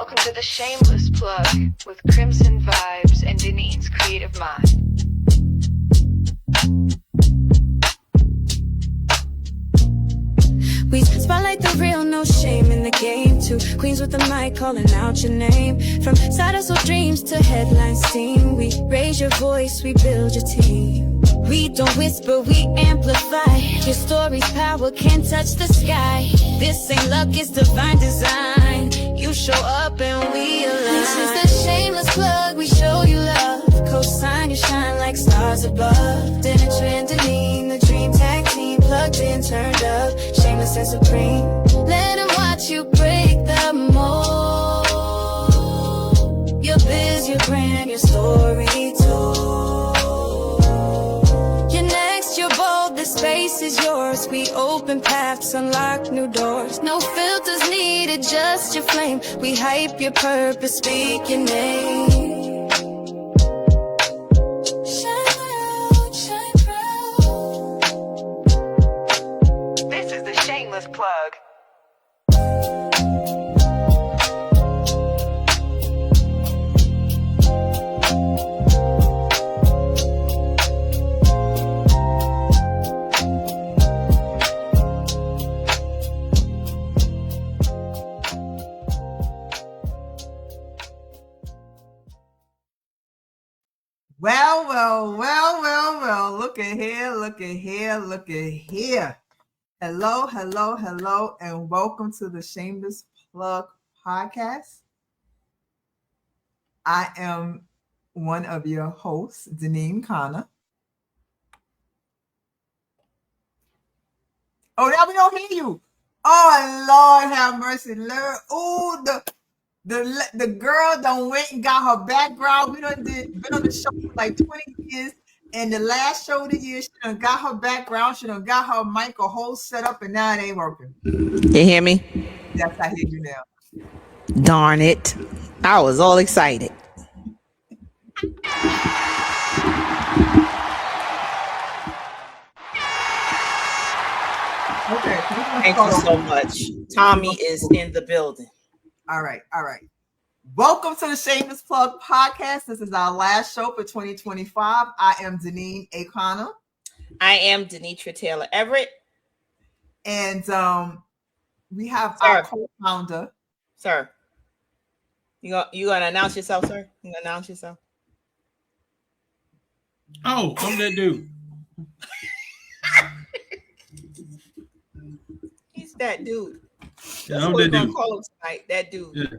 Welcome to the Shameless Plug with Crimson Vibes and Denise's Creative Mind. We spotlight the real, no shame in the game. Two queens with the mic calling out your name. From side hustle dreams to headline steam, we raise your voice, we build your team. We don't whisper, we amplify. Your story's power can't touch the sky. This ain't luck, it's divine design. You show up and we align. This is the Shameless Plug, we show you love. Co-sign, you shine like stars above. Dinner trending, the dream tag team. Plugged in, turned up, shameless and supreme. Let them watch you break the mold. Your biz, your brand, your story told. You're next, you're bold, the space is yours. We open paths, unlock new doors. No filters needed, just your flame. We hype your purpose, speak your name. Plug. Well. Look at here. Hello, and welcome to the Shameless Plug podcast. I am one of your hosts, Denise Connor. Oh, now we don't hear you. Oh, Lord have mercy, Lord. Oh, the girl done went and got her background. We done been on the show for like 20 years. And the last show of the year, she done got her background, she done got her mic a whole set up, and now it ain't working. You hear me? Yes, I hear you now. Darn it. I was all excited. Okay. Thank you so much. Tommy is in the building. All right. Welcome to the Shameless Plug podcast. This is our last show for 2025. I am Denise O'Connor. I am Denitra Taylor Everett. And we have our co-founder. Sir, you gonna announce yourself, sir? You gonna announce yourself? Oh, I'm that dude. He's that dude. Yeah, That's I'm what we're that gonna dude. call him tonight. That dude. Yeah.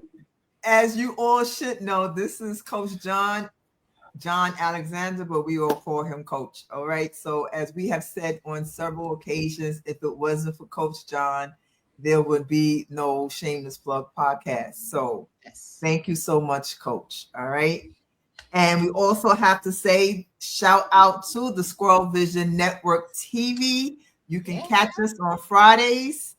As you all should know, this is Coach John Alexander, but we all call him Coach. All right. So as we have said on several occasions, if it wasn't for Coach John, there would be no Shameless Plug podcast. So Thank you so much, Coach. All right. And we also have to say shout out to the Squirrel Vision Network TV. You can catch us on Fridays.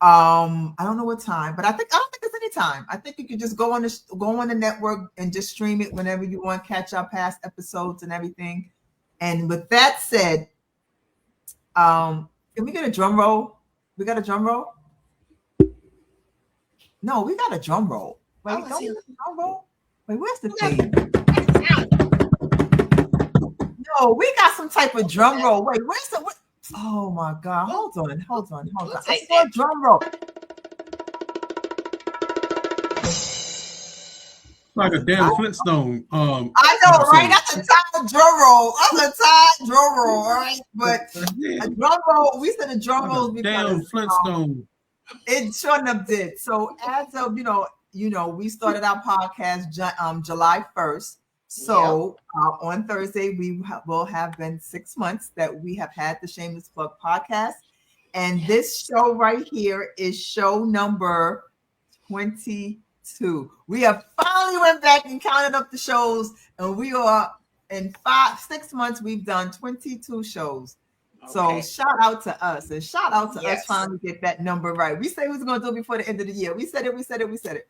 I don't know what time, but I don't think it's any time. I think you can just go on the network and just stream it whenever you want, catch our past episodes and everything. And with that said, can we get a drum roll? We got a drum roll? No, we got a drum roll. Wait, don't we have a drum roll? Wait, where's the thing? No, we got some type of drum roll. Wait, where's the Oh my God! Hold on. I saw a drum roll. It's like a damn Flintstone. I know, right? That's a tired drum roll. All right, but a drum roll. We said a drum roll. Damn Flintstone. It sure enough did. So as of we started our podcast July 1st. So on Thursday, we will have been 6 months that we have had the Shameless Plug podcast. And this show right here is show number 22. We have finally went back and counted up the shows, and we are in 6 months, we've done 22 shows. Okay. So shout out to us, and shout out to us finally get that number right. We said we was going to do it before the end of the year. We said it.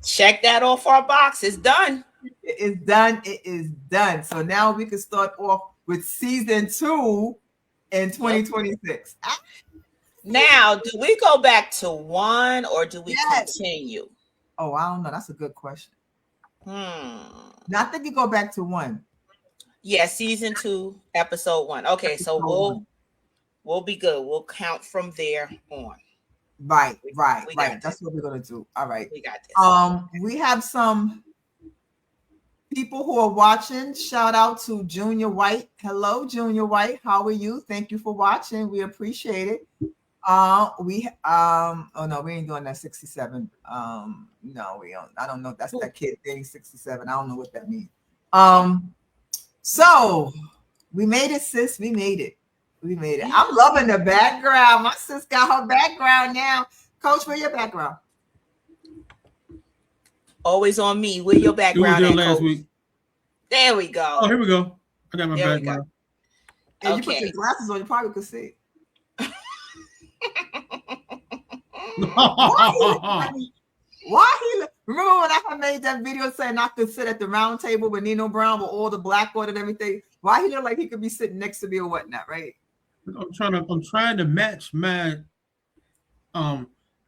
Check that off our box. It's done. It is done. So now we can start off with season 2 in 2026. Now, do we go back to 1 or do we continue? Oh, I don't know. That's a good question. Now, I think you go back to 1. Yeah, season 2, episode 1. Okay, so Episode 1. we'll be good. We'll count from there on. Right. We got That's this. what we're gonna do. All right. We got this. We have some people who are watching. Shout out to Junior White. Hello, Junior White. How are you? Thank you for watching. We appreciate it. Oh no, we ain't doing that 67. No, we don't. I don't know if that's that kid thing 67. I don't know what that means. So we made it, sis. We made it. I'm loving the background. My sis got her background now. Coach, where your background? Always on me. Where your It was background there at, last Coach? week. There we go. Oh, here we go. I got my There we background. And you put Okay. your glasses on, you probably could see. Why he remember when I had made that video saying I could sit at the round table with Nino Brown with all the blackboard and everything? Why he look like he could be sitting next to me or whatnot, right? I'm trying to match my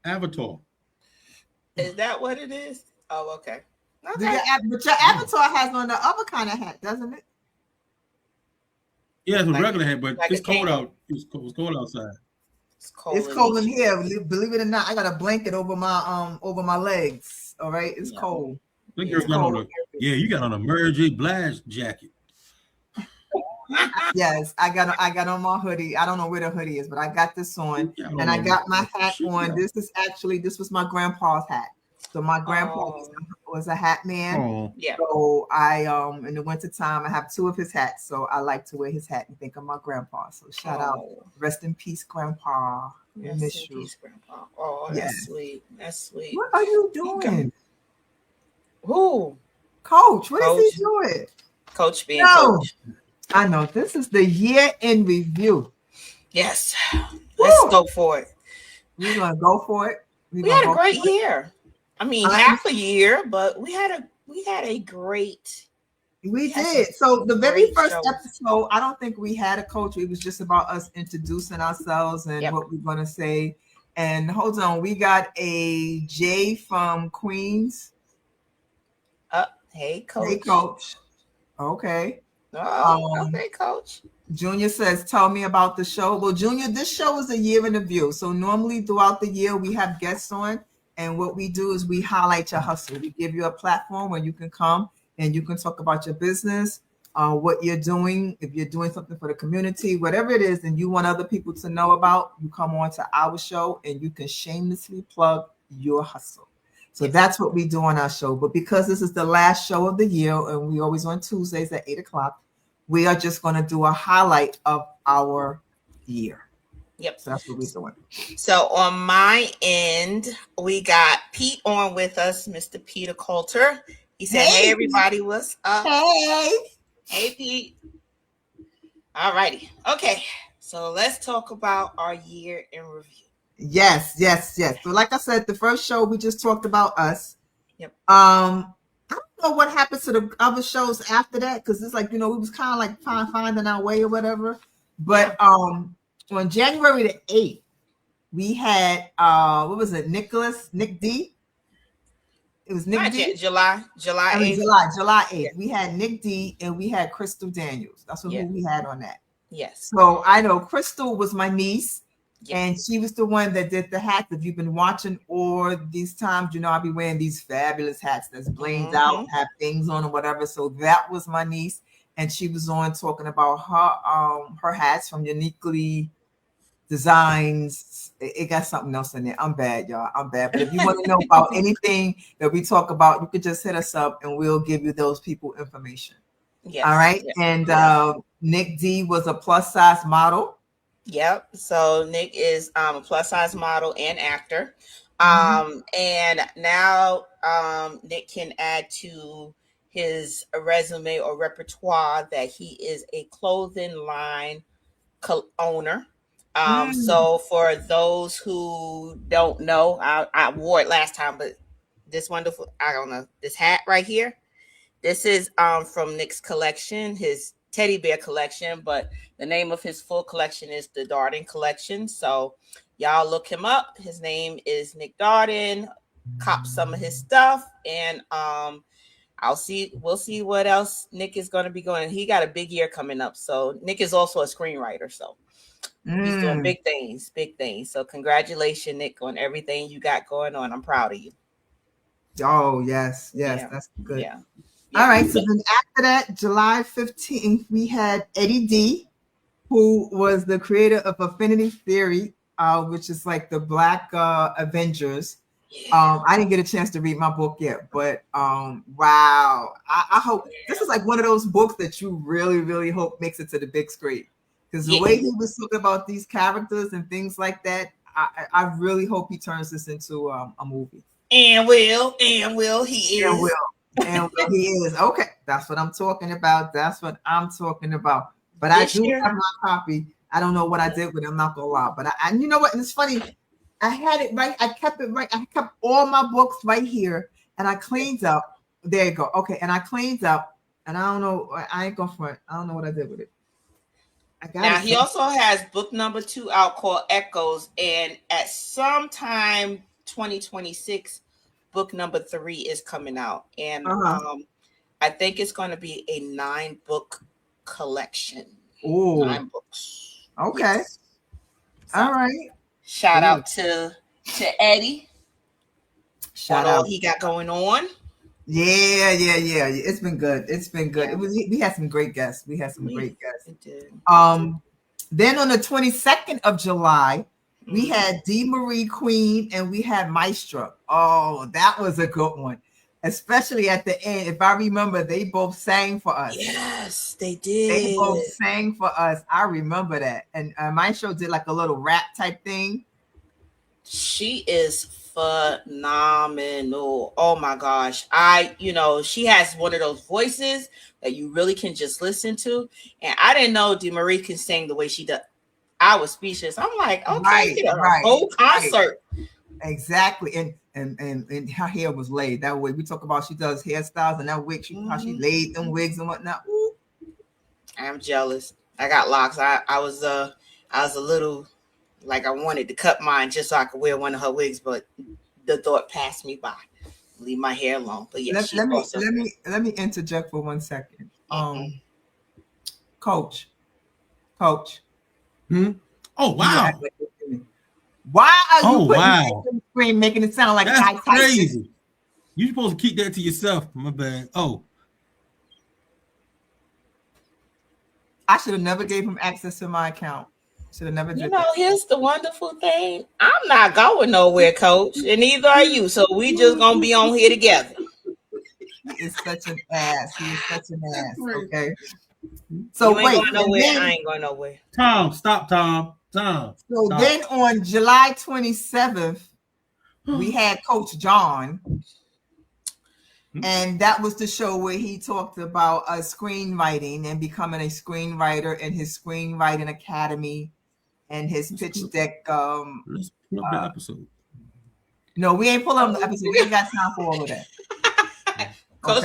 avatar. Is that what it is? Oh, okay. But your avatar has on the other kind of hat, doesn't it? Yeah, it's a Like regular hat, but like it's a cold kangaroo. out. It's cold outside. It's It's cold in here. Believe it or not, I got a blanket over my legs. All right, it's cold. That girl got on you got on a Mary J. Blige jacket. Yes, I got on my hoodie. I don't know where the hoodie is, but I got this on, and I got my hat on. This was my grandpa's hat. So my grandpa was a hat man. Oh. Yeah. So I in the wintertime I have 2 of his hats. So I like to wear his hat and think of my grandpa. So shout out, rest in peace, grandpa. We miss you. Peace, Grandpa. Oh, that's sweet. That's sweet. What are you doing? Who? Coach, what is he doing? Coach being coach. I know this is the year in review. Yes. Let's go for it. We're gonna go for it. We had a great year. I mean, half a year, but we had a great. We did. So the very first episode, I don't think we had a coach. It was just about us introducing ourselves and what we're gonna say. And hold on, we got a Jay from Queens. Hey, coach. Hey, coach. Okay. Okay, coach. Junior says, tell me about the show. Well, Junior, this show is a year in review. So normally throughout the year, we have guests on. And what we do is we highlight your hustle. We give you a platform where you can come and you can talk about your business, what you're doing. If you're doing something for the community, whatever it is, and you want other people to know about, you come on to our show and you can shamelessly plug your hustle. So that's what we do on our show. But because this is the last show of the year, and we always on Tuesdays at 8:00, we are just going to do a highlight of our year. Yep. So that's what we're doing. So on my end, we got Pete on with us, Mr. Peter Coulter. He said, hey everybody, what's up? Hey, Pete. All righty. Okay. So let's talk about our year in review. Yes. So like I said, the first show we just talked about us. Yep. I don't know what happens to the other shows after that, because it's like, we was kind of like finding our way or whatever. But on January the 8th, we had what was it? Nick D. It was Nick D. July 8th. July 8th. We had Nick D and we had Crystal Daniels. That's what we had on that. Yes. So I know Crystal was my niece. And she was the one that did the hats. If you've been watching all these times, I'll be wearing these fabulous hats that's blinged out, have things on or whatever. So that was my niece. And she was on talking about her hats from Uniquely Designs. It got something else in there. I'm bad, y'all. I'm bad. But if you want to know about anything that we talk about, you could just hit us up and we'll give you those people information. Yes. All right. Yes. And Nick D was a plus size model. Yep. So Nick is a plus size model and actor. And now Nick can add to his resume or repertoire that he is a clothing line owner. So for those who don't know, I wore it last time, but this wonderful, I don't know, this hat right here. This is from Nick's collection, his teddy bear collection, but the name of his full collection is the Darden collection. So y'all look him up. His name is Nick Darden, cop some of his stuff, and we'll see what else Nick is going to be going. He got a big year coming up, so Nick is also a screenwriter, so he's doing big things. So congratulations, Nick, on everything you got going on. I'm proud of you. Oh, yes, that's good. Yeah. All right, so then after that, July 15th, we had Eddie D, who was the creator of Affinity Theory, which is like the Black Avengers. I didn't get a chance to read my book yet, but wow. I hope this is like one of those books that you really, really hope makes it to the big screen. Because the way he was talking about these characters and things like that, I really hope he turns this into a movie. And will he is. And he is. Okay, that's what I'm talking about. But I do have my copy. I don't know what I did with it. I'm not gonna lie. But and you know what? And it's funny. I had it right. I kept it right. I kept all my books right here, and I cleaned up. There you go. Okay, and I cleaned up, and I don't know. I ain't going for it. I don't know what I did with it. Now he also has book number 2 out called Echoes, and at some time 2026, book number 3 is coming out, and I think it's going to be a 9-book collection. Oh, 9 books. Okay. Yes. All right. Shout out to Eddie. Shout out. All he got going on. Yeah. It's been good. Yeah. We had some great guests. We did. Then on the 22nd of July, we had D. Marie Queen and we had Maestro. Oh, that was a good one. Especially at the end. If I remember, they both sang for us. Yes, they did. They both sang for us. I remember that. And Maestro did like a little rap type thing. She is phenomenal. Oh my gosh. She has one of those voices that you really can just listen to. And I didn't know D. Marie can sing the way she does. I was speechless. I'm like, okay, a whole concert. Right. Exactly. And her hair was laid that way. We talk about she does hairstyles and that wig, how she laid them wigs and whatnot. Ooh. I'm jealous. I got locks. I was a little like I wanted to cut mine just so I could wear one of her wigs, but the thought passed me by. Leave my hair alone. But yeah, let me interject for 1 second. Coach. Oh wow. Why are you putting screen making it sound like that's crazy? You're supposed to keep that to yourself. My bad. Oh. I should have never gave him access to my account. Should have never did that. Here's the wonderful thing. I'm not going nowhere, Coach, and neither are you. So we just gonna be on here together. He is such an ass. Okay. So wait, I ain't going nowhere. Tom, stop, Tom. So then on July 27th, we had Coach John. And that was the show where he talked about screenwriting and becoming a screenwriter in his screenwriting academy and his pitch deck. Let's pull up the episode. No, we ain't pulling up the episode. We ain't got time for all of that. Coach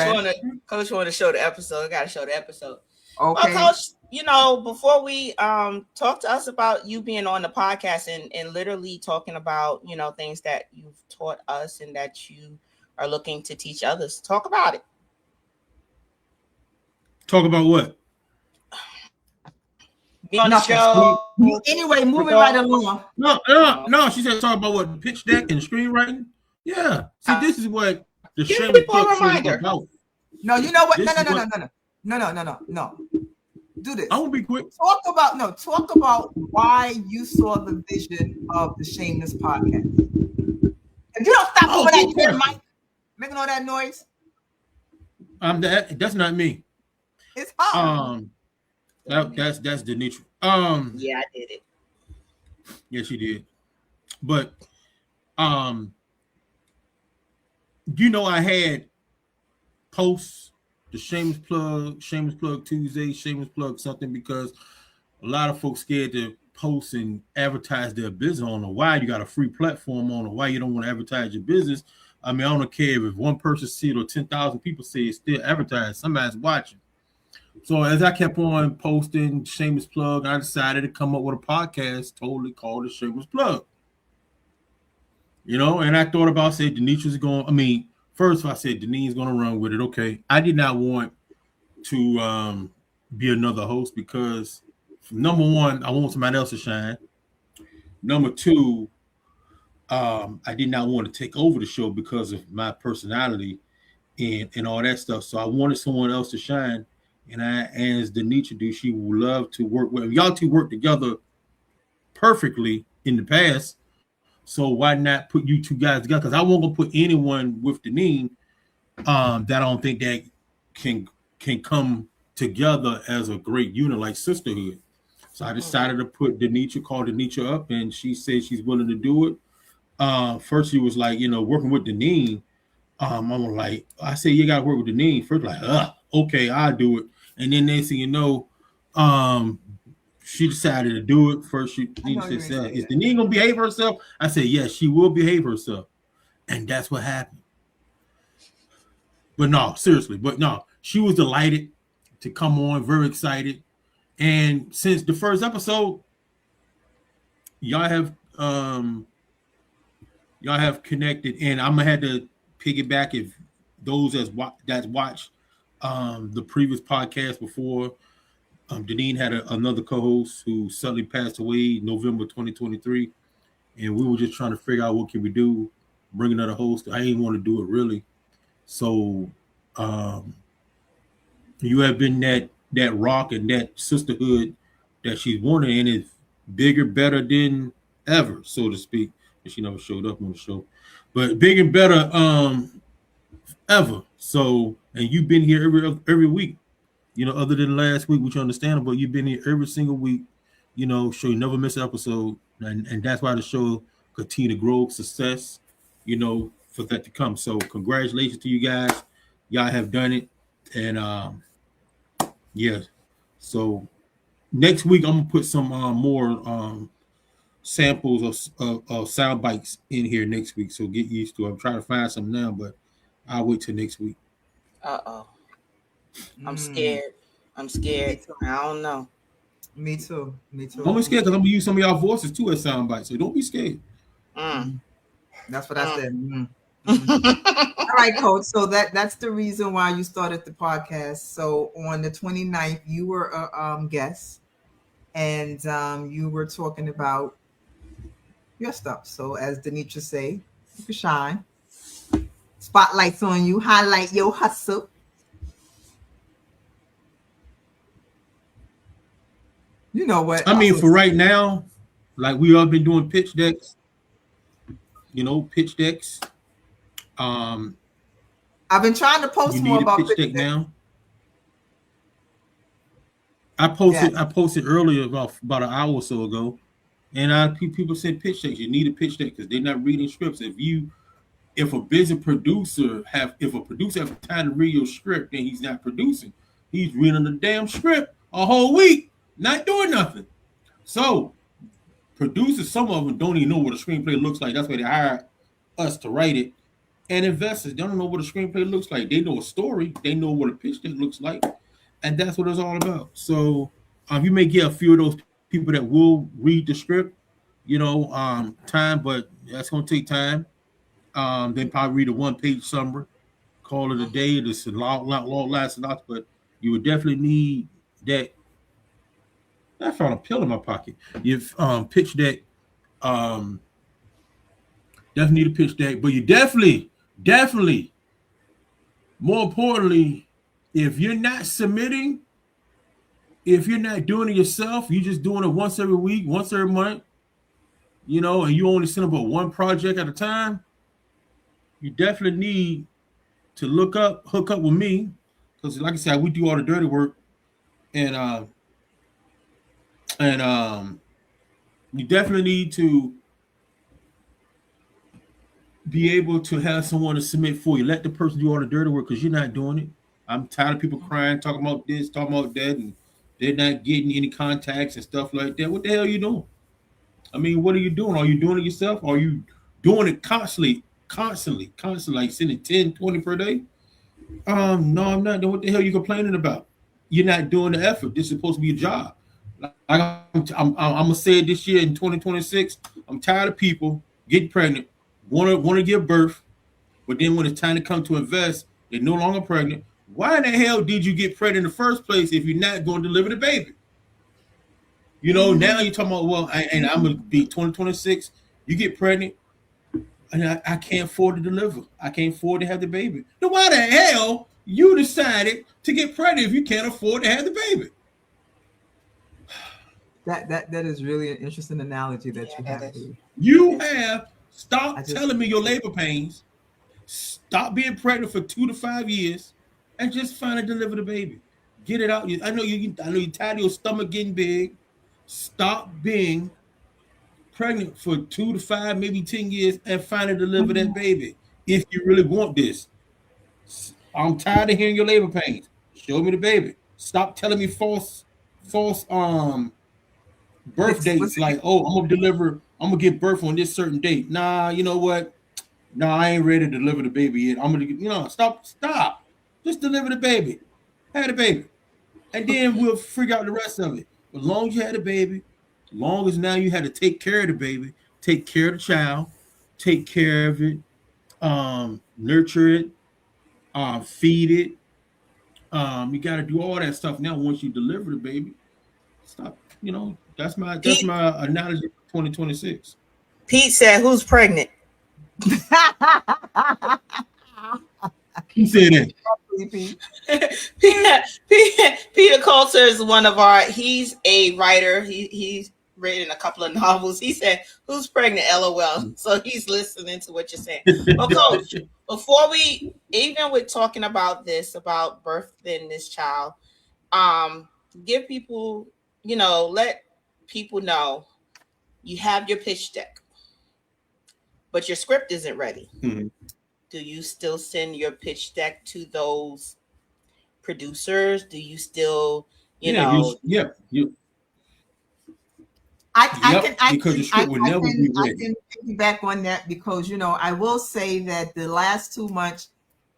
want to show the episode. I got to show the episode. Okay. Well, Coach, before we talk to us about you being on the podcast and literally talking about, things that you've taught us and that you are looking to teach others, talk about it. Talk about what? Be on the show. Anyway, moving right along. No. She said talk about what pitch deck and screenwriting. Yeah. See, this is what the Shameless Plug is about. No, you know what? No. Do this. I won't be quick. Talk about why you saw the vision of the Shameless podcast. If you don't stop doing that, Mike, making all that noise. That's not me. It's her. That's Denitra. Yeah, I did it. Yeah, she did. But I had posts, the Shameless Plug Tuesday, Shameless Plug something, because a lot of folks scared to post and advertise their business. I don't know why. You got a free platform on, or why you don't want to advertise your business. I mean, I don't care if one person see it or 10,000 people see it, still advertise. Somebody's watching. So as I kept on posting Shameless Plug, I decided to come up with a podcast totally called the Shameless Plug. And I thought about said Denitra's going. I mean, first I said Denise's going to run with it. Okay, I did not want to be another host because number one, I want somebody else to shine. Number two, I did not want to take over the show because of my personality and all that stuff. So I wanted someone else to shine. And as Denitra do, she would love to work with y'all two work together perfectly in the past. So why not put you two guys together? Because I won't gonna put anyone with Deneen that I don't think that can come together as a great unit like sisterhood. So I decided to put call Denitra up, and she said she's willing to do it. First she was like, working with Deneen. I'm like, I said you gotta work with Deneen first. Like, okay, I'll do it. And then next thing you know, she decided to do it. First, she said, "Is Deneen gonna behave herself?" I said, "Yes, she will behave herself," and that's what happened. But no, seriously, she was delighted to come on, very excited. And since the first episode, y'all have connected, and I'm gonna have to piggyback if those that's watched the previous podcast before. Deneen had another co-host who suddenly passed away November 2023, and we were just trying to figure out what can we do, bring another host. I didn't want to do it really, so you have been that rock and that sisterhood that she's wanted, and it's bigger, better than ever, so to speak. And she never showed up on the show, but bigger and better ever. So, and you've been here every week. Other than last week, which understandable, you've been here every single week. So you never miss an episode, and that's why the show continue to grow, success. For that to come. So congratulations to you guys. Y'all have done it, and yeah. So next week I'm gonna put some more samples of sound bites in here next week. So get used to it. I'm trying to find some now, but I'll wait till next week. I'm scared. I don't know. Me too. Don't be scared because I'm gonna use some of y'all voices too as sound bites. So don't be scared. That's what I said. All right, Coach. So that's the reason why you started the podcast. So on the 29th, you were a guest, and you were talking about your stuff. So as Denitra say, you can shine. Spotlights on you. Highlight your hustle. You know what? I mean, for right now, like we all been doing pitch decks. Pitch decks. I've been trying to post more about pitch deck now. I posted earlier about an hour or so ago, and people said pitch decks. You need a pitch deck because they're not reading scripts. If a business producer have time to read your script, then he's not producing. He's reading the damn script a whole week, not doing nothing. So producers, some of them don't even know what a screenplay looks like. That's why they hire us to write it. And investors don't know what a screenplay looks like. They know a story. They know what a pitch deck looks like. And that's what it's all about. So you may get a few of those people that will read the script, time, but that's going to take time. They probably read a one-page summary, call it a day. This is long last enough, but you would definitely need that. I found a pill in my pocket. If pitch deck, definitely need a pitch deck, but you definitely, more importantly, if you're not submitting, if you're not doing it yourself, you're just doing it once every week, once every month, and you only send about one project at a time, you definitely need to hook up with me, because like I said, we do all the dirty work, and you definitely need to be able to have someone to submit for you. Let the person do all the dirty work because you're not doing it. I'm tired of people crying, talking about this, talking about that, and they're not getting any contacts and stuff like that. What the hell are you doing? I mean, what are you doing? Are you doing it yourself? Are you doing it constantly, like sending 10, 20 per day? No, I'm not. Then what the hell are you complaining about? You're not doing the effort. This is supposed to be a job. Like I'm gonna say it this year in 2026. I'm tired of people getting pregnant, want to give birth, but then when it's time to come to invest, they're no longer pregnant. Why in the hell did you get pregnant in the first place if you're not going to deliver the baby? Now you're talking about, well, and I'm going to be 2026. You get pregnant, and I can't afford to deliver. I can't afford to have the baby. Then why the hell you decided to get pregnant if you can't afford to have the baby? That is really an interesting analogy that you have is. here. You have stopped telling me your labor pains. Stop being pregnant for 2 to 5 years, and just finally deliver the baby. Get it out. I know you're tired of your stomach getting big. Stop being pregnant for 2 to 5, maybe 10 years, and finally deliver that baby. If you really want this, I'm tired of hearing your labor pains. Show me the baby. Stop telling me false birth dates. Like, oh, I'm gonna give birth on this certain date. Nah, you know what? Nah, I ain't ready to deliver the baby yet. I'm gonna, stop. Just deliver the baby. Have the baby, and then we'll figure out the rest of it. As long as you had a baby, long as now you had to take care of the baby, take care of the child, take care of it, nurture it, feed it. You got to do all that stuff now. Once you deliver the baby, stop. That's my analogy for 2026. Pete said, "Who's pregnant?" He said that. Peter Coulter is one of our. He's a writer. He's written a couple of novels. He said, "Who's pregnant?" LOL. So he's listening to what you're saying. Well, Coach, before we even with talking about this, about birthing this child, give people, let people know you have your pitch deck, but your script isn't ready. Mm-hmm. Do you still send your pitch deck to those producers? Do you still, I can piggyback on that because I will say that the last 2 months,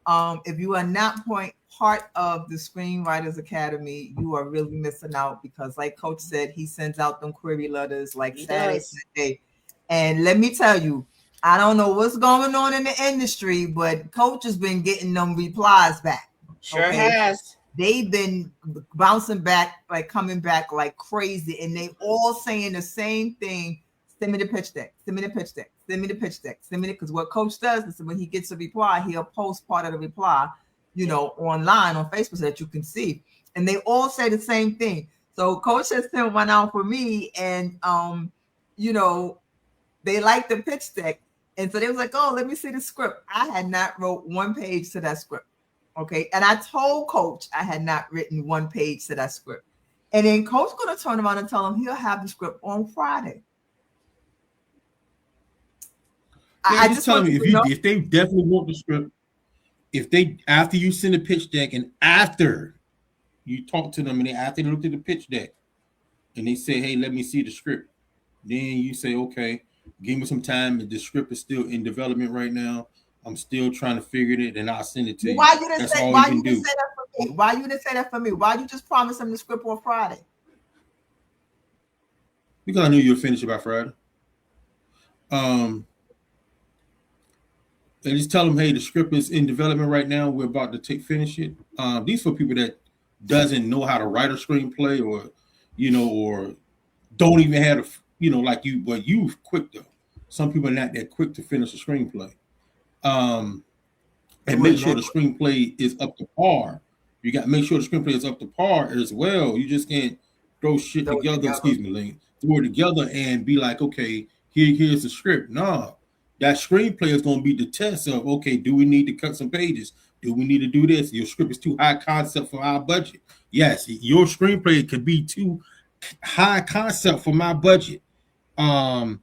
if you are not part of the Screenwriters Academy, you are really missing out because, like Coach said, he sends out them query letters like Saturday, Sunday, and let me tell you, I don't know what's going on in the industry, but Coach has been getting them replies back. Sure has. They've been bouncing back, like coming back like crazy, and they all saying the same thing. Send me the pitch deck. Send me the pitch deck. Send me the pitch deck. Send me because what Coach does is when he gets a reply, he'll post part of the reply, online on Facebook so that you can see. And they all say the same thing. So Coach has sent one out for me, and they like the pitch deck. And so they was like, oh, let me see the script. I had not wrote 1 page to that script. Okay. And I told Coach I had not written 1 page to that script. And then Coach going to turn around and tell him he'll have the script on Friday. I just tell me if they definitely want the script, after you send the pitch deck and after you talk to them and after they look at the pitch deck and they say, hey, let me see the script, then you say, okay, give me some time. The script is still in development right now. I'm still trying to figure it, and I'll send it to you. Why you didn't say that for me? Why you didn't say that for me? Why you just promise them the script on Friday? Because I knew you would finish it by Friday. And just tell them, hey, the script is in development right now. We're about to finish it. These for people that doesn't know how to write a screenplay, or don't even have like you. But you quick though. Some people are not that quick to finish a screenplay. And make sure the screenplay is up to par. You got to make sure the screenplay is up to par as well. You just can't throw shit together. Excuse me, Lane. Throw it together and be like, okay, here's the script. No, that screenplay is going to be the test of, okay, do we need to cut some pages? Do we need to do this? Your script is too high concept for our budget. Yes, your screenplay could be too high concept for my budget. I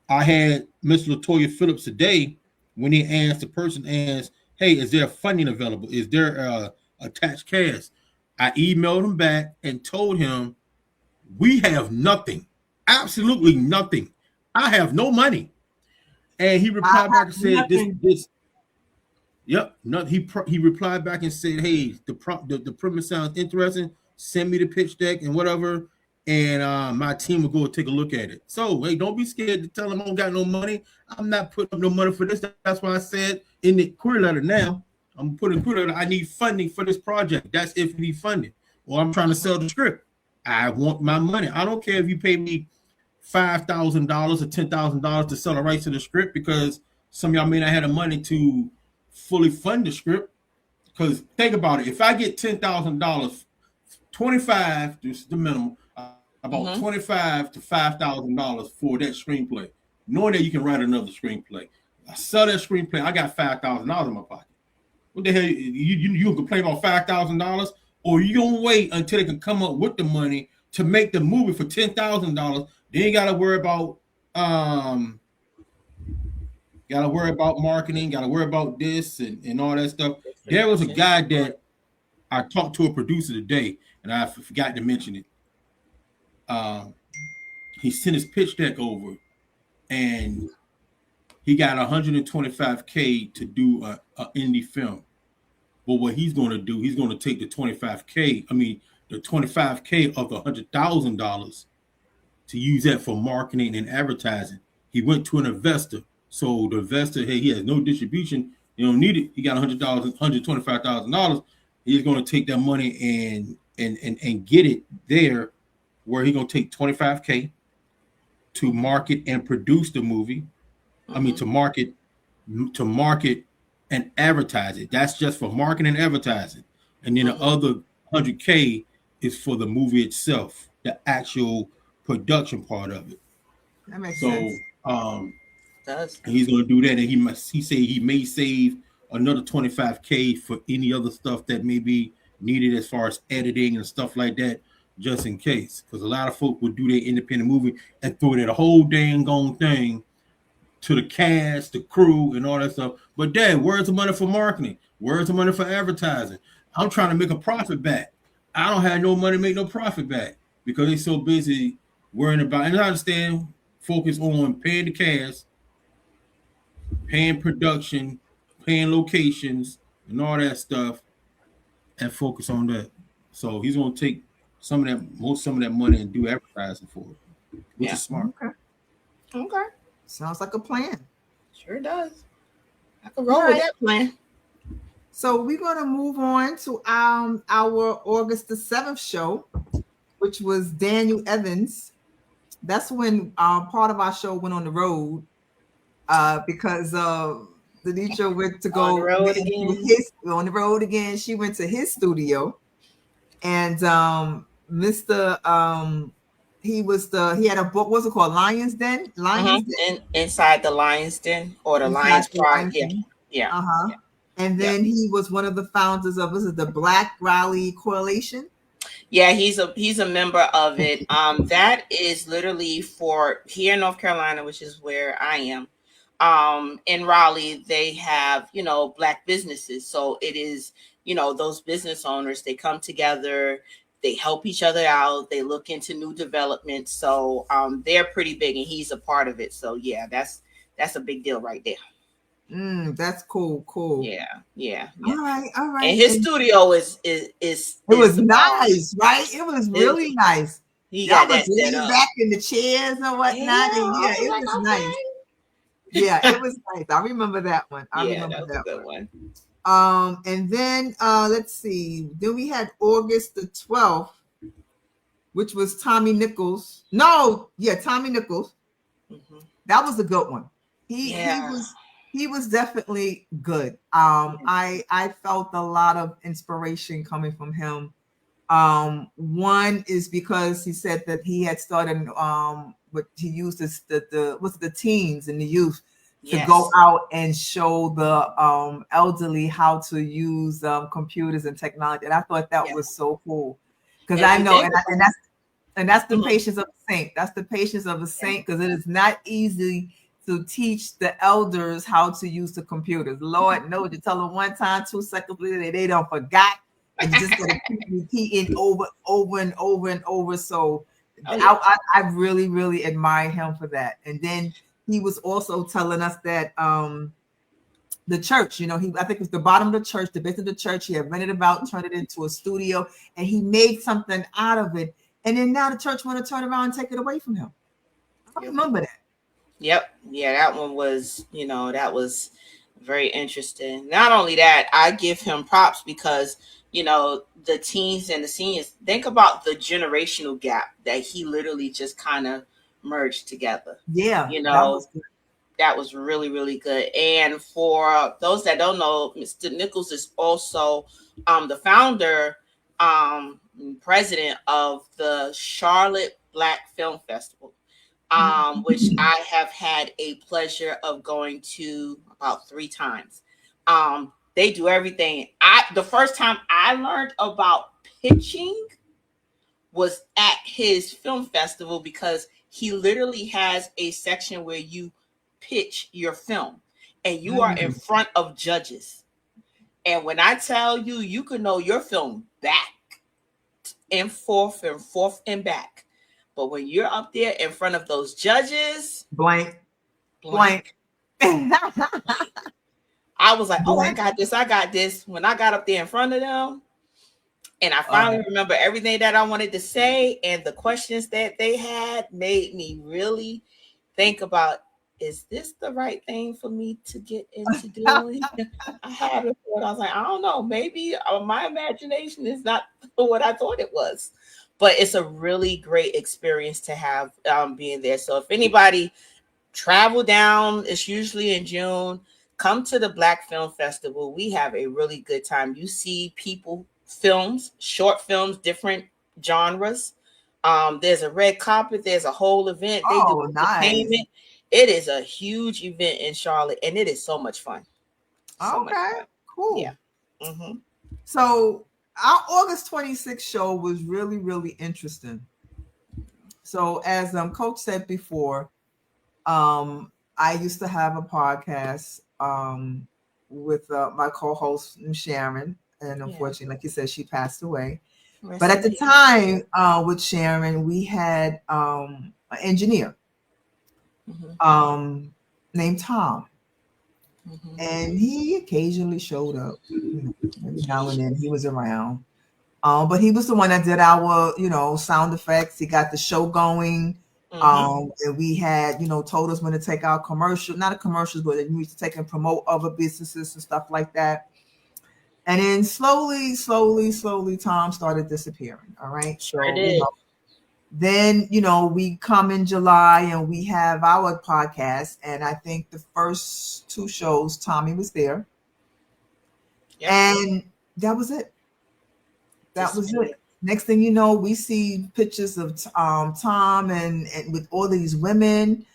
had Miss Latoya Phillips today when the person asked, hey, is there funding available? Is there attached cast? I emailed him back and told him, we have nothing, absolutely nothing. I have no money. And he replied back and said, this. Yep. No, he replied back and said, hey, the premise sounds interesting. Send me the pitch deck and whatever. and my team will go take a look at it. So hey, don't be scared to tell them I don't got no money. I'm not putting up no money for this. That's why I said in the query letter now, I'm putting a query letter, I need funding for this project. That's if you need funding. Or I'm trying to sell the script. I want my money. I don't care if you pay me $5,000 or $10,000 to sell the rights to the script, because some of y'all may not have the money to fully fund the script. Because think about it, if I get $10,000, 25 is the minimum, about 25 to $5,000 for that screenplay, knowing that you can write another screenplay. I sell that screenplay, I got $5,000 in my pocket. What the hell? You complain about $5,000, or you gonna wait until they can come up with the money to make the movie for $10,000? Then you gotta worry about marketing, gotta worry about this and all that stuff. There was a guy that I talked to, a producer today, and I forgot to mention it. He sent his pitch deck over, and he got $125K to do a indie film. But what he's going to do, he's going to take the 25K of the $100,000 to use that for marketing and advertising. He went to an investor. So the investor, hey, he has no distribution. You don't need it. He got $125,000. He's going to take that money and get it there, where he's going to take 25K to market and produce the movie. To market and advertise it. That's just for marketing and advertising. And then the other 100K is for the movie itself, the actual production part of it. That makes sense. He's going to do that, and he say he may save another 25K for any other stuff that may be needed as far as editing and stuff like that, just in case. Because a lot of folk would do their independent movie and throw that whole dang gone thing to the cast, the crew, and all that stuff. But Dad, where's the money for marketing? Where's the money for advertising? I'm trying to make a profit back. I don't have no money to make no profit back because they're so busy worrying about, and I understand, focus on paying the cast, paying production, paying locations, and all that stuff, and focus on that. So he's going to take some of that money and do advertising for it, which is smart. Okay. Sounds like a plan. Sure does. I can roll with that plan. So we're going to move on to our August the 7th show, which was Daniel Evans. That's when part of our show went on the road because Denitra went to go on the road again. She went to his studio, and Mr. He had a book. What's it called? Lions Den. Inside the Lions Den, or the Lions Pride. Yeah. And then he was one of the founders of the Black Raleigh Coalition. Yeah, he's a member of it. That is literally for here in North Carolina, which is where I am. In Raleigh, they have, Black businesses. So it is, those business owners, they come together, they help each other out, they look into new developments. So they're pretty big, and he's a part of it. So yeah, that's a big deal right there. That's cool. Yeah. All right. And his studio is it was nice, right? It was really nice. He got that set up back in the chairs and whatnot. Yeah, it was nice. Yeah, it was nice. I remember that one. I remember that good one. And then let's see. Then we had August the 12th, which was Tommy Nichols. Tommy Nichols. That was a good one. He was definitely good. I felt a lot of inspiration coming from him. One is because he said that he had started what he used the teens and the youth to go out and show the elderly how to use computers and technology. And I thought that was so cool. Because I know, and that's the patience of a saint. That's the patience of a saint, because it is not easy to teach the elders how to use the computers. Lord knows, you tell them one time, 2 seconds later, they don't forgot. And you just got to keep repeating over and over. So I really, really admire him for that. And then he was also telling us that the church, I think it was the bottom of the church, the base of the church, he had rented it out, turned it into a studio, and he made something out of it. and then now the church want to turn around and take it away from him. I remember that. Yep. Yeah, that one was, that was very interesting. Not only that, I give him props because, the teens and the seniors, think about the generational gap that he literally just kind of merged together. Yeah, that was really, really good. And for those that don't know, Mr. Nichols is also the founder, president of the Charlotte Black Film Festival, which I have had a pleasure of going to about 3 times. They do everything. The first time I learned about pitching was at his film festival, because he literally has a section where you pitch your film and you are in front of judges. And when I tell you, you can know your film back and forth and back. But when you're up there in front of those judges, blank. I was like, oh, I got this. When I got up there in front of them, and I finally remember everything that I wanted to say, and the questions that they had made me really think about, is this the right thing for me to get into doing? I had a thought. I was like, I don't know. Maybe my imagination is not what I thought it was. But it's a really great experience to have being there. So if anybody travel down, it's usually in June, come to the Black Film Festival. We have a really good time. You see people, films, short films, different genres. There's a red carpet. There's a whole event. They do entertainment. Nice. It is a huge event in Charlotte, and it is so much fun. Cool. Yeah. Mm-hmm. So our August 26th show was really, really interesting. So as Coach said before, I used to have a podcast with my co-host Sharon, and unfortunately, like you said, she passed away. But at the time with Sharon, we had an engineer named Tom. And he occasionally showed up. Every now and then he was around. But he was the one that did our, sound effects. He got the show going. And we had, told us when to take our commercial, not a commercials, but we used to take and promote other businesses and stuff like that. And then slowly, Tom started disappearing. All right. So then, we come in July and we have our podcast. And I think the first 2 shows, Tommy was there. Yep. And that was it. That was it. Next thing you know, we see pictures of Tom and with all these women.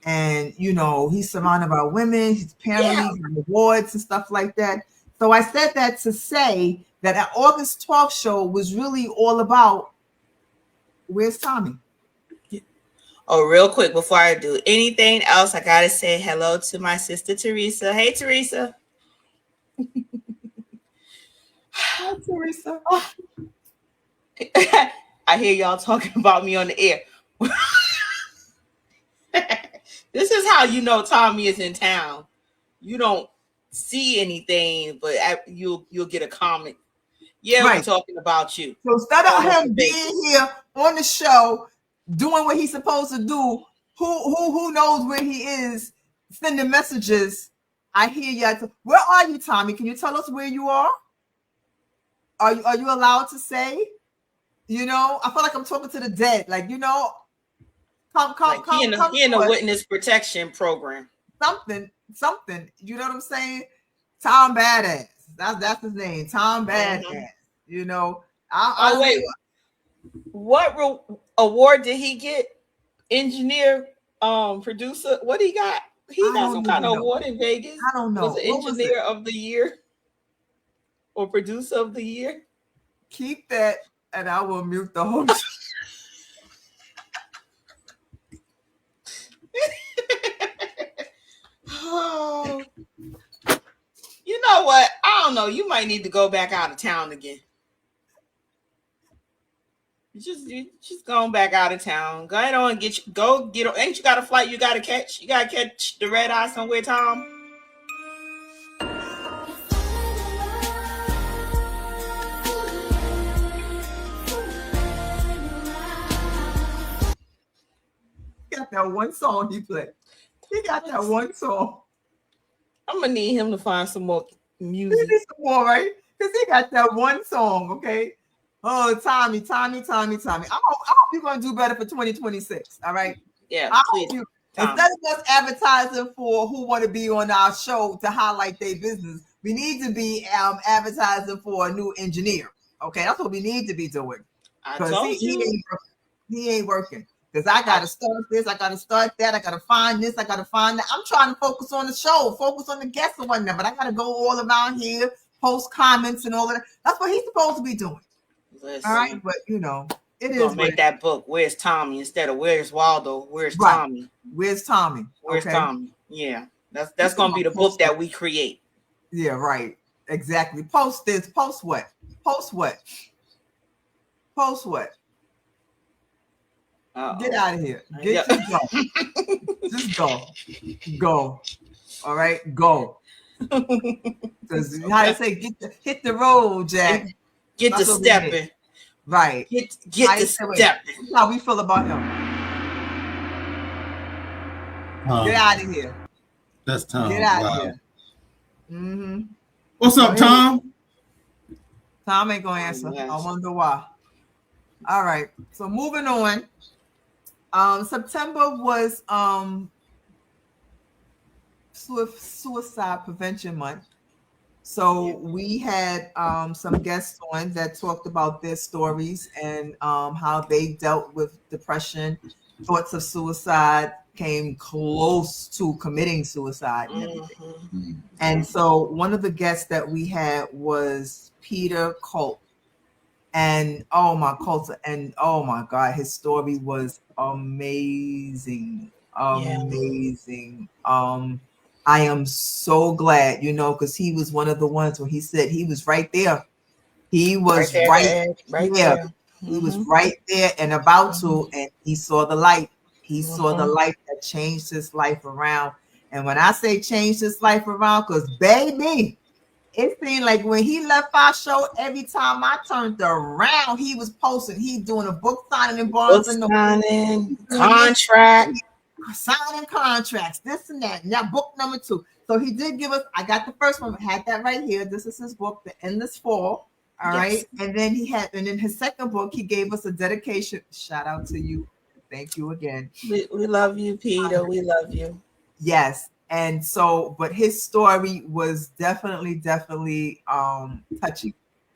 And, he's surrounded by women. He's apparently got awards and stuff like that. So I said that to say that our August 12th show was really all about, where's Tommy? Oh, real quick, before I do anything else, I got to say hello to my sister, Teresa. Hey, Teresa. Hi, Teresa. I hear y'all talking about me on the air. This is how you know Tommy is in town. You don't see anything, but you'll get a comment. Yeah, right. We're talking about you. So instead of him being here on the show, doing what he's supposed to do, who knows where he is, sending messages. I hear you. Where are you, Tommy? Can you tell us where you are? Are you allowed to say? I feel like I'm talking to the dead. Like, come. He in a witness protection program. Something. You know what I'm saying? Tom Badass. That's his name. Tom Badass. Wait. What award did he get? Engineer, producer. What he got? He got some kind of award in Vegas. I don't know. Was it engineer of the year or producer of the year? Keep that, and I will mute the whole show. Oh, you know what? I don't know. You might need to go back out of town again. You just going back out of town. Go ahead on and get. Ain't you got a flight you got to catch? You got to catch the red eye somewhere, Tom. got that one song he played. He got that one song. I'm gonna need him to find some more He music. needs some more, right? Because he got that one song, okay? Oh, Tommy. I hope you're gonna do better for 2026. All right. Yeah, I please. hope you Tommy. instead of us advertising for who want to be on our show to highlight their business, we need to be advertising for a new engineer. Okay, that's what we need to be doing. I Because told you. he ain't working. Because I gotta start this, I gotta start that, I gotta find this, I gotta find that. I'm trying to focus on the show, focus on the guests and whatnot, but I gotta go all around here, post comments and all of that. That's what he's supposed to be doing. Listen, all right, but you know, it we're is gonna make that book. Where's Tommy instead of Where's Waldo? Where's right. Tommy? Where's Tommy? Where's Okay. Tommy? Yeah, that's gonna be the book that we create. Yeah, right. Exactly. Post this. Post what? Post what? Post what? Get out of here. Just go. Just go. Go. All right. Go. Because how they say, hit the road, Jack. Get to stepping. Right. Get to stepping. That's how we feel about him. Get out of here. That's Tom. Get out of here. Mm-hmm. What's up, Tom? Tom ain't gonna answer. I wonder why. All right. So moving on. September was Suicide Prevention Month. So we had some guests on that talked about their stories and how they dealt with depression, thoughts of suicide, came close to committing suicide and everything. Mm-hmm. And so one of the guests that we had was Peter Colt. And oh my God, his story was amazing. Amazing. Yeah. I am so glad, because he was one of the ones where he said he was right there. He was right there. Mm-hmm. He was right there and about to, and he saw the light. He saw the light that changed his life around. And when I say changed his life around, because baby, it seemed like when he left our show, every time I turned around, he was posting. He doing a book signing in Barnes and Noble, contract. Signing contracts, this and that. Now book number 2. So he did give us, I got the first one, had that right here. This is his book, The Endless Fall. All right. And then in his second book, he gave us a dedication. Shout out to you. Thank you again. We love you, Peter. We love you. Yes. And so, but his story was definitely touching.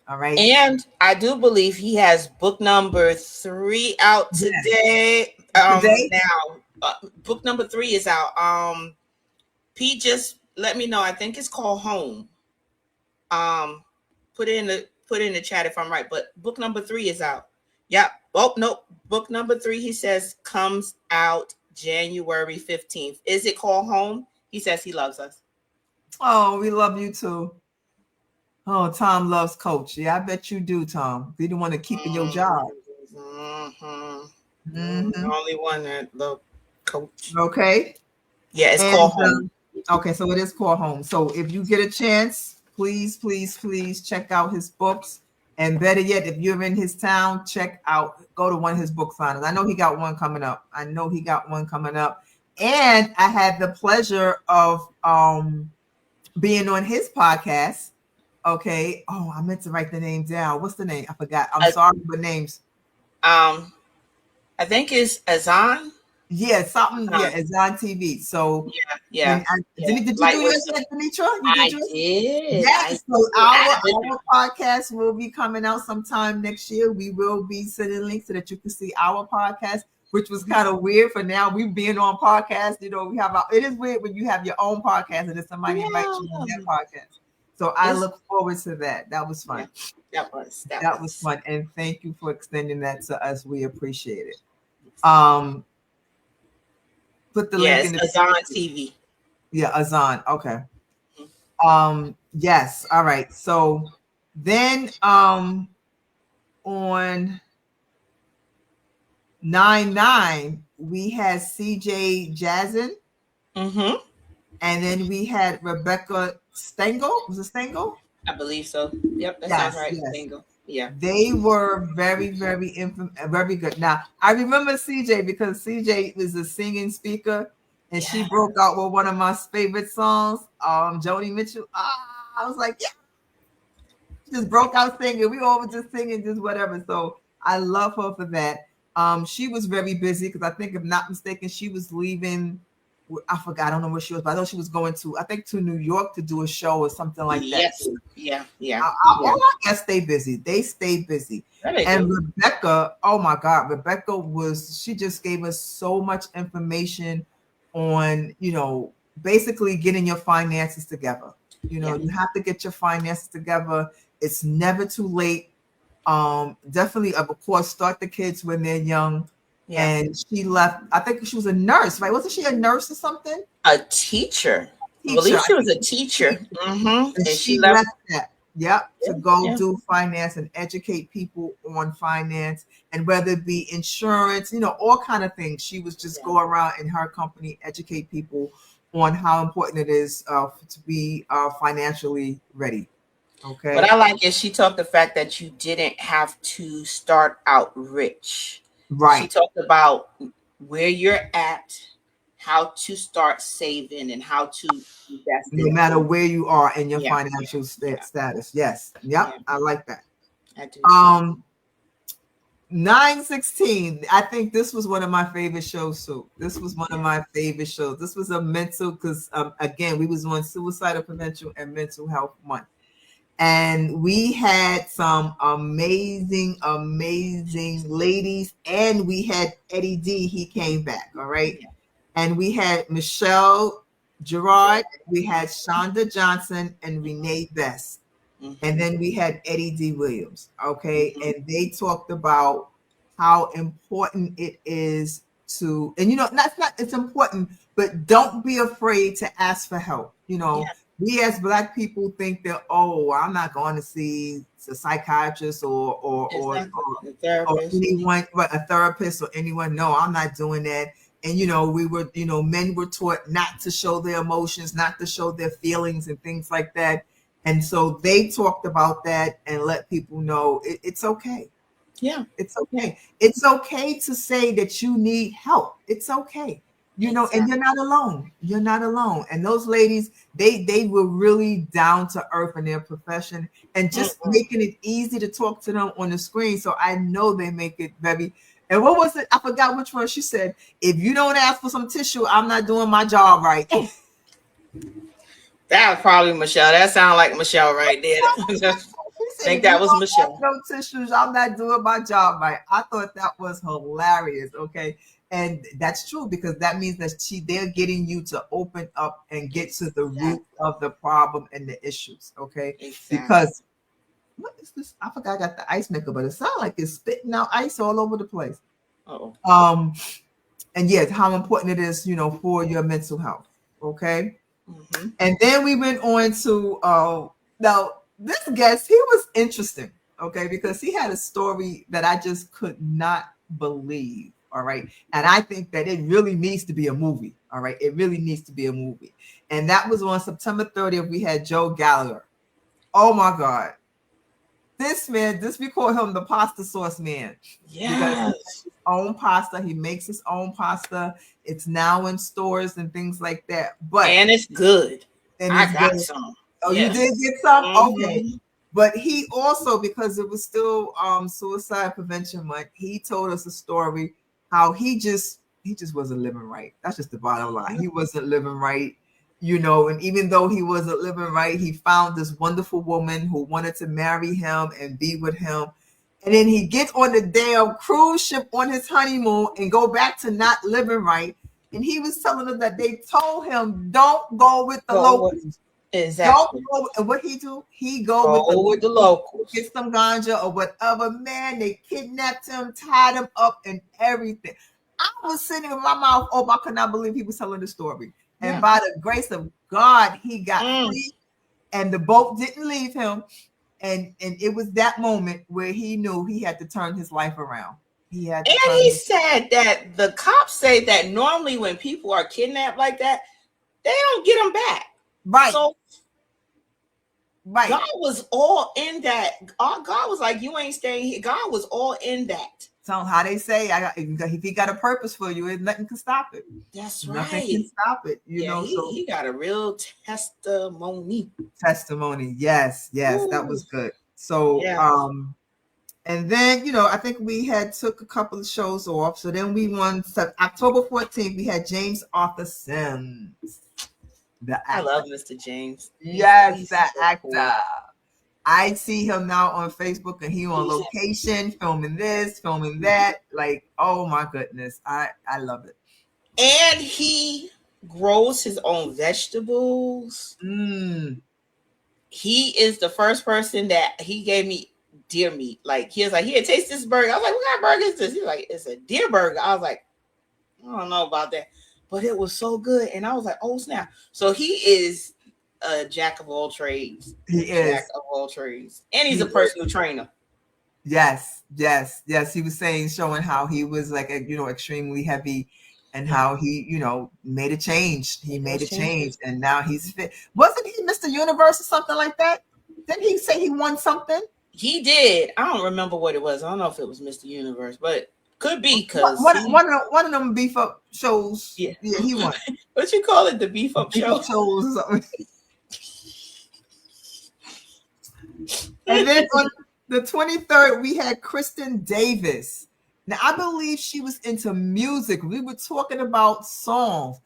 All right. And I do believe he has book number 3 out today. Now. Book number 3 is out. Pete just let me know. I think it's called Home. Put it in the chat if I'm right. But book number 3 is out. Yep. Oh no. Book number 3, he says, comes out January 15th. Is it called Home? He says he loves us. Oh, we love you too. Oh, Tom loves Coach. Yeah, I bet you do, Tom. You don't want to keep in your job. The only one that loves Coach. Okay. Yeah, it's called Home. Okay, so it is called Home. So if you get a chance, please check out his books. And better yet, if you're in his town, go to one of his book signings. I know he got one coming up. And I had the pleasure of being on his podcast. Okay. Oh, I meant to write the name down. What's the name? I forgot. I'm sorry for names. I think it's Azan. Yeah, something. Yeah, Azan TV. So yeah. Did you do yours, Demetra? I did. Yes. So our podcast will be coming out sometime next year. We will be sending links so that you can see our podcast, which was kind of weird for now. We being on podcast, we have it is weird when you have your own podcast and then somebody invites you on their podcast. So I look forward to that. That was fun. Yeah, that was fun. And thank you for extending that to us. We appreciate it. Put the link in the Azan TV. Yeah, Azan. Okay. Yes. All right. So then on 9/9 we had CJ Jazzin. Mm-hmm. And then we had Rebecca Stengel. Was it Stengel? I believe so. Yep, that sounds right. Yes. Stengel. Yeah. They were very, very good. Now, I remember CJ because CJ was a singing speaker, and she Yeah. broke out with one of my favorite songs, Joni Mitchell. I was like, yeah, she just broke out singing. We all were just singing, just whatever. So I love her for that. She was very busy because I think, if not mistaken, she was leaving. I forgot. I don't know where she was, but I know she was going to, I think, to New York to do a show or something like that. Yes. Yeah. Yeah. All our guests stay busy. They stay busy. Yeah, they And do. Rebecca, oh my God, Rebecca she just gave us so much information on, basically getting your finances together. Yeah. You have to get your finances together. It's never too late. Definitely, of course, start the kids when they're young. Yeah. And she left, I think she was a nurse, right? Wasn't she a nurse or something? A teacher. I Teacher. believe I she was think a teacher. and And she she left. left that, yep, to Yeah. go Yeah. do finance and educate people on finance, and whether it be insurance, all kind of things. She was just Yeah. go around in her company, educate people on how important it is to be financially ready. What Okay, I like is she talked the fact that you didn't have to start out rich. She right. talked about where you're at, how to start saving, and how to invest No in matter things. where you are in your Yeah. financial Yeah. status. Yes, yep, Yeah. I like that. I do too. 916. I think this was one of my favorite shows too. This was one of my favorite shows. This was a mental, because again, we was on suicidal prevention and mental health month. And we had some amazing ladies, and we had Eddie D. He came back, all right. Yeah. And we had Michelle Gerard, we had Shonda Johnson, and Renee Best. And then we had Eddie D. Williams. Okay. And they talked about how important it is to, and that's not, it's important, but don't be afraid to ask for help. Yeah. We as Black people think that, oh, I'm not going to see a psychiatrist Exactly. The or therapist. anyone, but a therapist or anyone. No, I'm not doing that. And we were, men were taught not to show their emotions, not to show their feelings and things like that. And so they talked about that and let people know it's okay. Yeah. It's okay. It's okay to say that you need help. It's okay. And you're not alone. You're not alone. And those ladies, they were really down to earth in their profession, and just making it easy to talk to them on the screen. So I know they make it very. And what was it? I forgot which one she said. If you don't ask for some tissue, I'm not doing my job right. That was probably Michelle. That sounded like Michelle right there. I think that was Michelle. No tissues. I'm not doing my job right. I thought that was hilarious. Okay. And that's true, because that means that they're getting you to open up and get to the root of the problem and the issues. Okay. Exactly. Because what is this? I forgot I got the ice maker, but it sounds like it's spitting out ice all over the place. Uh-oh. And yes, how important it is, for your mental health. Okay. And then we went on to now this guest, he was interesting, okay, because he had a story that I just could not believe. All right. And I think that it really needs to be a movie. All right. It really needs to be a movie. And that was on September 30th. We had Joe Gallagher. Oh my God. This man, we call him the pasta sauce man. Yes. His own pasta. He makes his own pasta. It's now in stores and things like that. And it's good. And I got some. Oh, yes. You did get some? Okay. But he also, because it was still suicide prevention month, he told us a story how he just wasn't living right. That's just the bottom line. He wasn't living right. And even though he wasn't living right, he found this wonderful woman who wanted to marry him and be with him. And then he gets on the damn cruise ship on his honeymoon and go back to not living right. And he was telling us that they told him, don't go with the locals. Exactly. Don't go. And what he do? He go with the locals. Get some ganja or whatever. Man, they kidnapped him, tied him up and everything. I was sitting with my mouth open. I could not believe he was telling the story. And by the grace of God, he got free, and the boat didn't leave him. And it was that moment where he knew he had to turn his life around. He said that the cops say that normally when people are kidnapped like that, they don't get them back. Right. So Right. God was all in that. God was like, you ain't staying here. God was all in that. So how they say, if he got a purpose for you, nothing can stop it. That's Nothing right. can stop it. You know, he got a real testimony. Testimony. Yes, Ooh. that was good. So and then, I think we had took a couple of shows off. So then we won October 14th, we had James Arthur Sims. I love Mr. James. Yes, He's the so actor. cool. I see him now on Facebook and he on location, filming this, filming that. Like, oh my goodness. I love it. And he grows his own vegetables. He is the first person that he gave me deer meat. Like, he was like, here, taste this burger. I was like, what kind of burger is this? He's like, it's a deer burger. I was like, I don't know about that. But it was so good. And I was like, oh, snap. So he is a jack of all trades. He is. Jack of all trades. And he's a personal trainer. Yes. He was showing how he was like, extremely heavy and how he, made a change. He made a change and now he's fit. Wasn't he Mr. Universe or something like that? Didn't he say he won something? He did. I don't remember what it was. I don't know if it was Mr. Universe, but could be because one of them beef up shows. Yeah, he won. What you call it? The beef up show? Shows or something. And then on the 23rd, we had Kristen Davis. Now, I believe she was into music. We were talking about songs,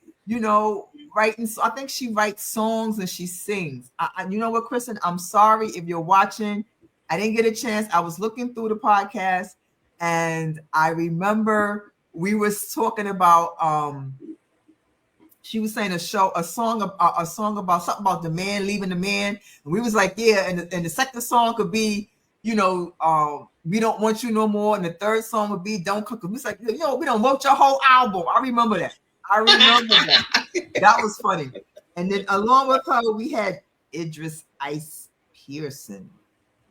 writing. So I think she writes songs and she sings. You know what, Kristen? I'm sorry if you're watching. I didn't get a chance. I was looking through the podcast and I remember we was talking about she was saying a song about something about the man leaving the man. And we was like, yeah, and the second song could be, we don't want you no more. And the third song would be Don't Cook. We was like, we don't want your whole album. I remember that. That was funny. And then along with her, we had Idris Ice Pearson.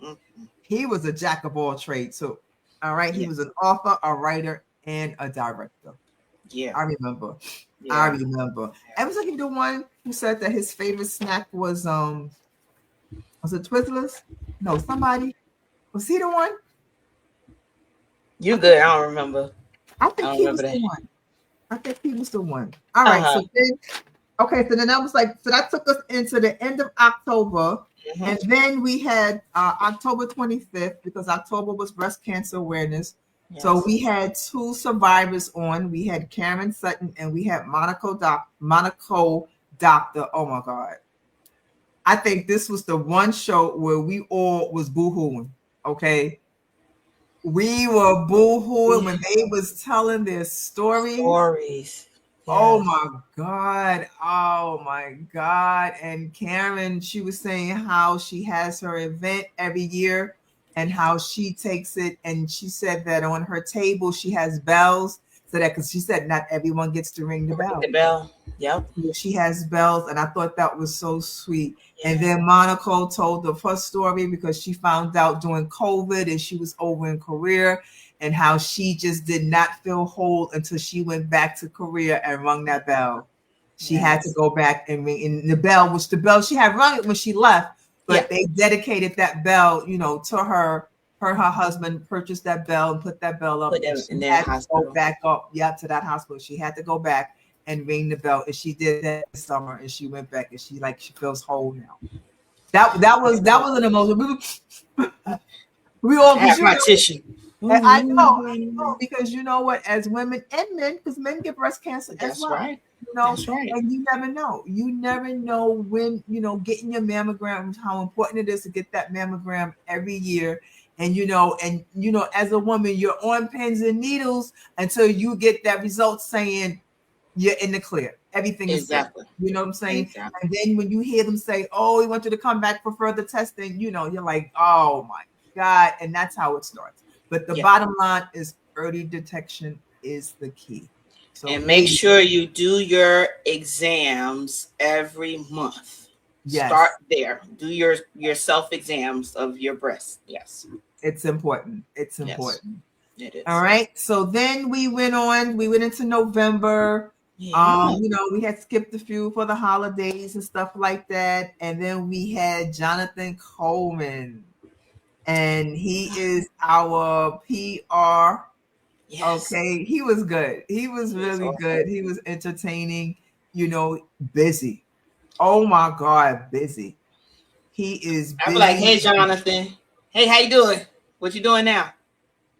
Mm-hmm. He was a jack of all trades too. All right. He was an author, a writer, and a director. Yeah. I remember. Yeah. And was like the one who said that his favorite snack was it Twizzlers? No, somebody. Was he the one? You good. I don't remember. I think he was the one. All right. So then I was like, so that took us into the end of October. Mm-hmm. And then we had October 25th, because October was Breast Cancer Awareness. Yes. So we had two survivors on. We had Karen Sutton and we had Monaco Doctor. Oh my God. I think this was the one show where we all was boo-hooing. Okay. We were boo-hooing when they was telling their stories. Oh my God. And Karen, she was saying how she has her event every year and how she takes it. And she said that on her table, she has bells. So that, because she said not everyone gets to ring the bell. Yep. She has bells. And I thought that was so sweet. Yeah. And then Monaco told of her story because she found out during COVID and she was over in Korea, and how she just did not feel whole until she went back to Korea and rung that bell. She had to go back and ring in the bell, which the bell she had rung it when she left, but they dedicated that bell, to her. Her husband purchased that bell and put that bell up. And had to go back up, to that hospital. She had to go back and ring the bell, and she did that this summer. And she went back, and she feels whole now. That was an emotion. We all have my tissue. And I know, because you know what, as women and men, because men get breast cancer as well. Right. That's right. And you never know. You never know when, getting your mammogram, how important it is to get that mammogram every year. And, as a woman, you're on pins and needles until you get that result saying you're in the clear. Everything is good. You know what I'm saying? Exactly. And then when you hear them say, oh, we want you to come back for further testing, you're like, oh my God. And that's how it starts. But the bottom line is early detection is the key. So and make sure you do your exams every month. Yes. Start there. Do your self-exams of your breast. Yes. It's important. It's important. Yes, it is. All right. So then we went into November. Yeah. We had skipped a few for the holidays and stuff like that. And then we had Jonathan Coleman, and he is our PR. Yes. Okay, he was good. He was He's really awesome. good. He was entertaining, busy. Oh my God, busy. He is I'm like, busy. hey, Jonathan. Hey, how you doing? What you doing now?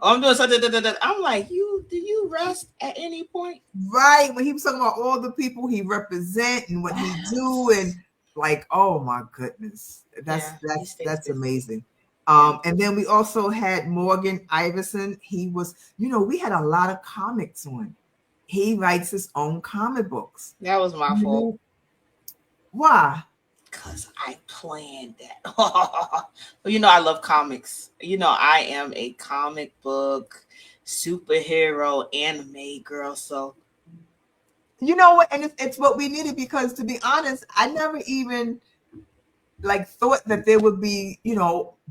Oh, I'm doing something. I'm like, do you rest at any point? Right. When he was talking about all the people he represent and what he do, and Yes. like, oh my goodness. That's Yeah, he that's stays that's busy. amazing. Yeah. And then we also had Morgan Iverson. He was, we had a lot of comics on. He writes his own comic books. That was my fault. Why? Because I planned that. Well, I love comics. I am a comic book superhero anime girl. So You know what? And it's what we needed, because to be honest, I never even thought that there would be,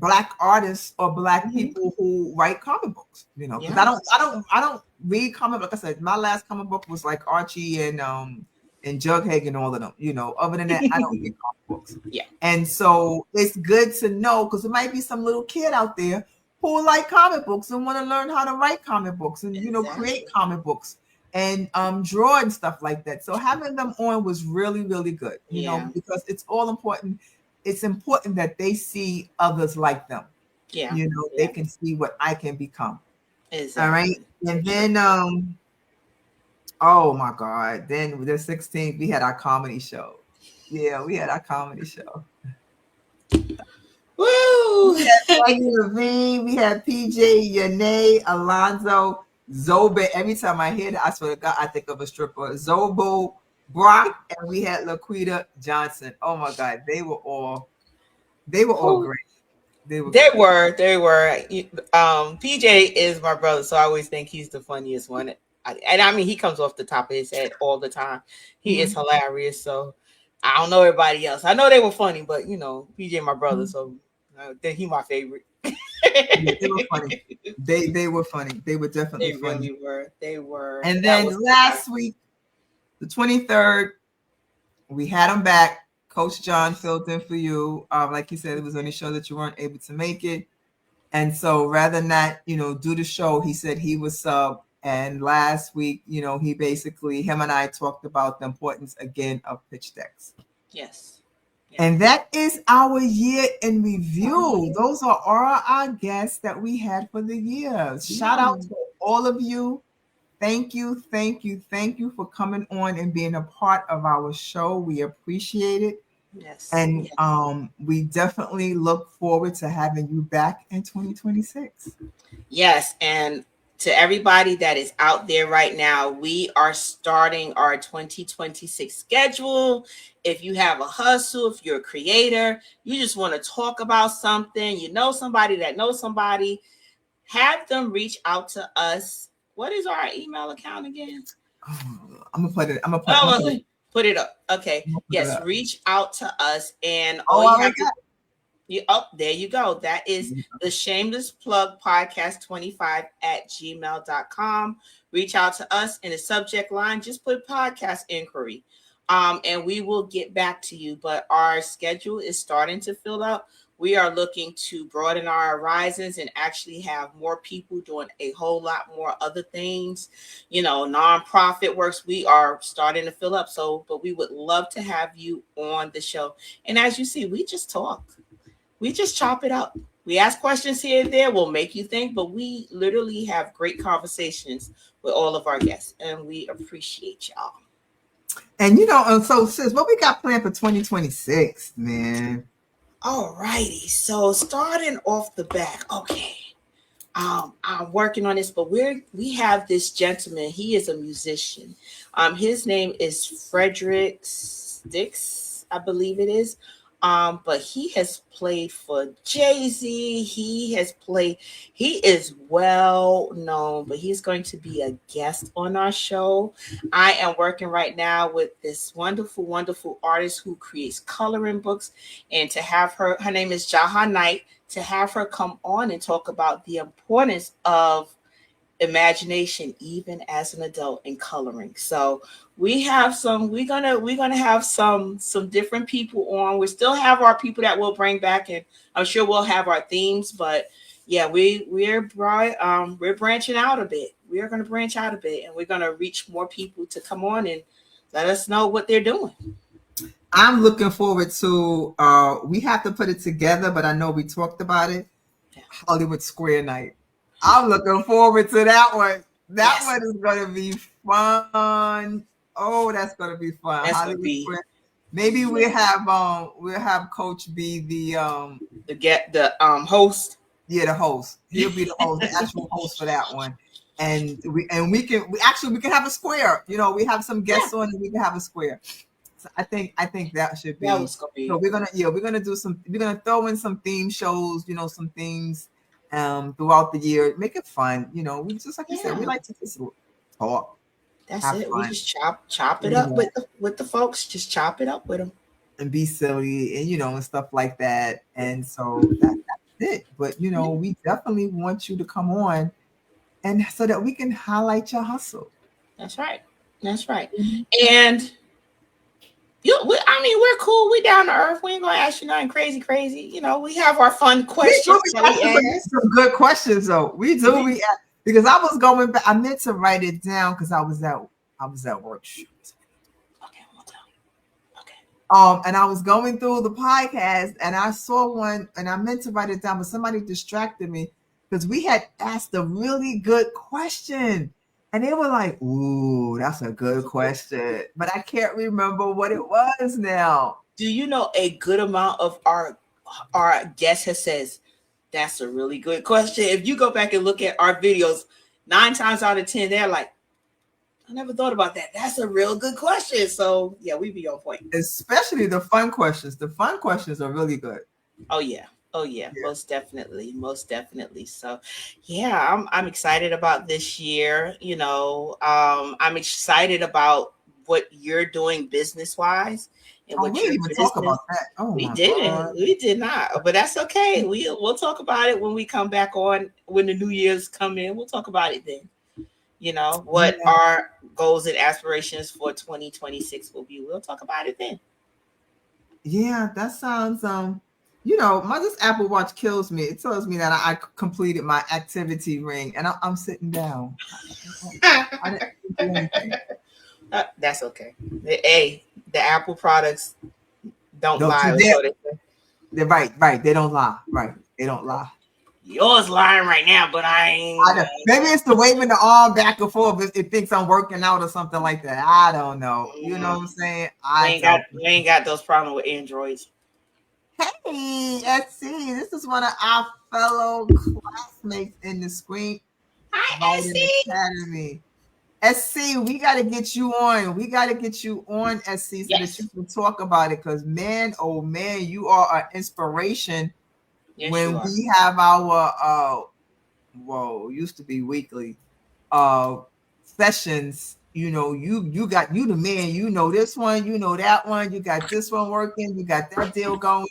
black artists or black people who write comic books, because yeah. I don't read comic book. Like I said, my last comic book was like Archie and Jughead and all of them. Other than that, I don't read comic books. Yeah. And so it's good to know, because there might be some little kid out there who like comic books and want to learn how to write comic books and create comic books and draw and stuff like that. So having them on was really, really good, Yeah. because it's all important. It's important that they see others like them. Yeah. They can see what I can become. Exactly. All right. And then oh my God, then the 16th we had our comedy show. Yeah, we had our comedy show. Woo! We had Maggie Levine, we had PJ, Yanae, Alonzo, Zobe. Every time I hear that, I swear to God, I think of a stripper. Zobo, Brock, and we had Laquita Johnson. Oh my God, they were all great. They were They great. were. PJ is my brother, so I always think he's the funniest one. And I mean, he comes off the top of his head all the time. He is hilarious. So I don't know everybody else. I know they were funny, but PJ my brother, so he my favorite. Yeah, they were funny. They were funny. They were definitely They funny. really were. They were. And then last week, the 23rd, we had them back. Coach John filled in for you. Like he said, it was on a show that you weren't able to make it. And so rather than not, do the show, he said he was sub. And last week, he basically, him and I talked about the importance again of pitch decks. Yes. And that is our year in review. Those are all our guests that we had for the year. Shout out to all of you. Thank you for coming on and being a part of our show. We appreciate it. Yes. And we definitely look forward to having you back in 2026. Yes, and to everybody that is out there right now, we are starting our 2026 schedule. If you have a hustle, if you're a creator, you just want to talk about something, somebody that knows somebody, have them reach out to us. What is our email account again? I'm gonna put it. Put it up. Okay. Yes, reach out to us, and there you go. That is the Shameless Plug Podcast 25 at gmail.com. Reach out to us in the subject line. Just put podcast inquiry. And we will get back to you. But our schedule is starting to fill up. We are looking to broaden our horizons and actually have more people doing a whole lot more other things, nonprofit works. We are starting to fill up. But we would love to have you on the show. And as you see, we just talk. We just chop it up. We ask questions here and there. We'll make you think, but we literally have great conversations with all of our guests, and we appreciate y'all. And so sis, what we got planned for 2026, man? All righty. So starting off the back, okay. I'm working on this, but we have this gentleman. He is a musician. His name is Frederick Sticks, I believe it is. But he has played for Jay-Z. He is well known, but he's going to be a guest on our show. I am working right now with this wonderful, wonderful artist who creates coloring books. And to have her name is Jaha Knight, to have her come on and talk about the importance of imagination even as an adult in coloring. So we're gonna have some different people on. We still have our people that we'll bring back, and I'm sure we'll have our themes, but yeah, we're branching out a bit. We are gonna branch out a bit, and we're gonna reach more people to come on and let us know what they're doing. I'm looking forward to we have to put it together, but I know we talked about it. Yeah. Hollywood Square Night. I'm looking forward to that one. That Yes. one is gonna be fun. Oh, that's gonna be fun. That's gonna Hollywood be Square. Maybe we'll have Coach be the host. the host. He'll be the host, the actual host for that one. And we can have a square. You know, we have some guests on and we can have a square. So I think that should be. That was gonna be. So we're gonna do some. We're gonna throw in some theme shows. You know, some things throughout the year. Make it fun. You know, we just like you said, we like to just talk. That's have it. fun. We just chop it up with the folks. Just chop it up with them and be silly and and stuff like that. And so that's it. But we definitely want you to come on, and so that we can highlight your hustle. That's right. That's right. Mm-hmm. And we're cool. We down to earth. We ain't gonna ask you nothing crazy. We have our fun questions. Some good questions though. We do. Because I was going back. I meant to write it down because I was at work. Okay, we'll tell you. Okay. And I was going through the podcast and I saw one and I meant to write it down, but somebody distracted me because we had asked a really good question. And they were like, ooh, that's a good question. But I can't remember what it was now. Do you know a good amount of our guests has says, that's a really good question. If you go back and look at our videos, 9 times out of 10, they're like, I never thought about that. That's a real good question. So yeah, we be on point. Especially the fun questions. The fun questions are really good. Oh yeah. Most definitely. So yeah, I'm excited about this year. I'm excited about what you're doing business wise and what we didn't even talk about that. Oh, we didn't. God. We did not, but that's okay. We'll talk about it when we come back on, when the new year's come in. We'll talk about it then. What our goals and aspirations for 2026 will be. We'll talk about it then. Yeah, that sounds this Apple Watch kills me. It tells me that I completed my activity ring and I'm sitting down. I didn't do anything. That's okay. The Apple products don't lie. They're right. They don't lie. Right. They don't lie. Yours lying right now, but I ain't. Maybe it's the waving the arm back and forth. It thinks I'm working out or something like that. I don't know. You know what I'm saying? We ain't got those problems with Androids. Hey, let's see. This is one of our fellow classmates in the Screen Writing Academy. SC, we got to get you on. SC, so that you can talk about it. Because man, oh man, you are an inspiration. Yes, when we have our used to be weekly sessions. You the man. This one. That one. You got this one working. You got that deal going.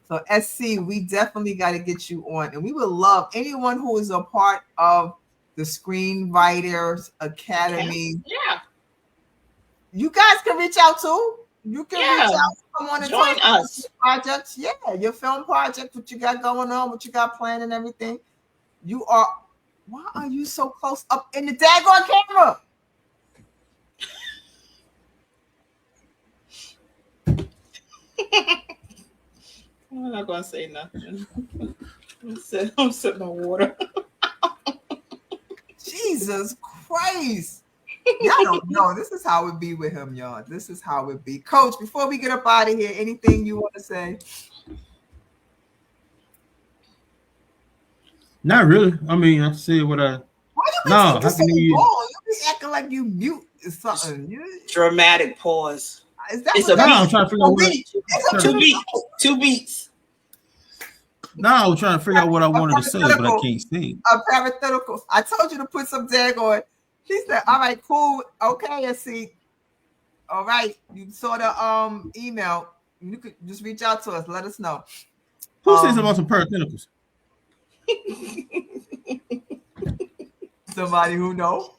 So SC, we definitely got to get you on, and we would love anyone who is a part of the Screenwriters Academy. Yeah, you guys can reach out too. You can reach out. Come on and join us. Projects, your film project, what you got going on, what you got planned, and everything. Why are you so close up in the daggone camera? I'm not gonna say nothing. I'm sipping on water. Jesus Christ. Y'all don't know. This is how it be with him, y'all. This is how it be. Coach, before we get up out of here, anything you want to say? Not really. I mean, I said what I. Why you Happy New Year. You be acting like you mute something. Dramatic pause. Is that it's a beat. I'm trying to figure out what two beats. No, I was trying to figure out what I wanted to say, but I can't say. A parenthetical. I told you to put some daggone. She said, all right, cool. Okay, SC. All right. You saw the email. You could just reach out to us. Let us know. Who says about some parentheticals? Somebody who know?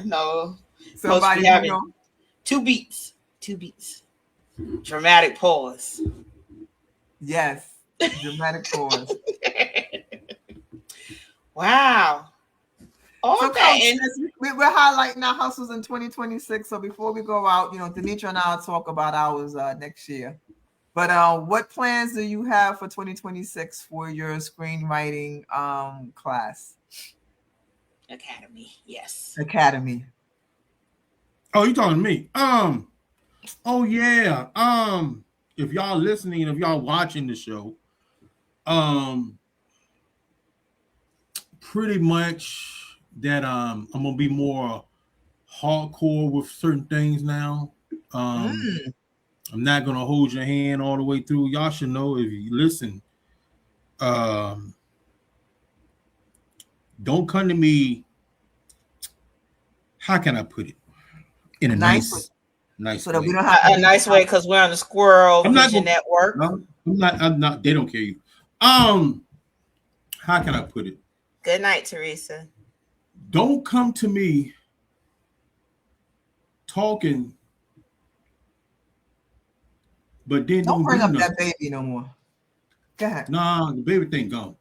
No. Somebody be who having know? 2 beats. 2 beats. Dramatic pause. Yes. Dramatic pause. Wow. All So, that. Coach, we're highlighting our hustles in 2026. So before we go out, Denitra and I'll talk about ours next year. But what plans do you have for 2026 for your screenwriting class? Academy. Yes. Academy. Oh, you talking to me? Oh yeah. If y'all listening, if y'all watching the show, pretty much that I'm gonna be more hardcore with certain things now. I'm not gonna hold your hand all the way through. Y'all should know if you listen. Don't come to me. How can I put it? In a nice so that way. we don't have A nice way, because we're on the Squirrel Vision Network. No, I'm not. They don't care you. How can I put it? Good night, Teresa. Don't come to me talking, but then don't bring do up nothing. that baby no more. Go ahead. Nah, the baby thing gone.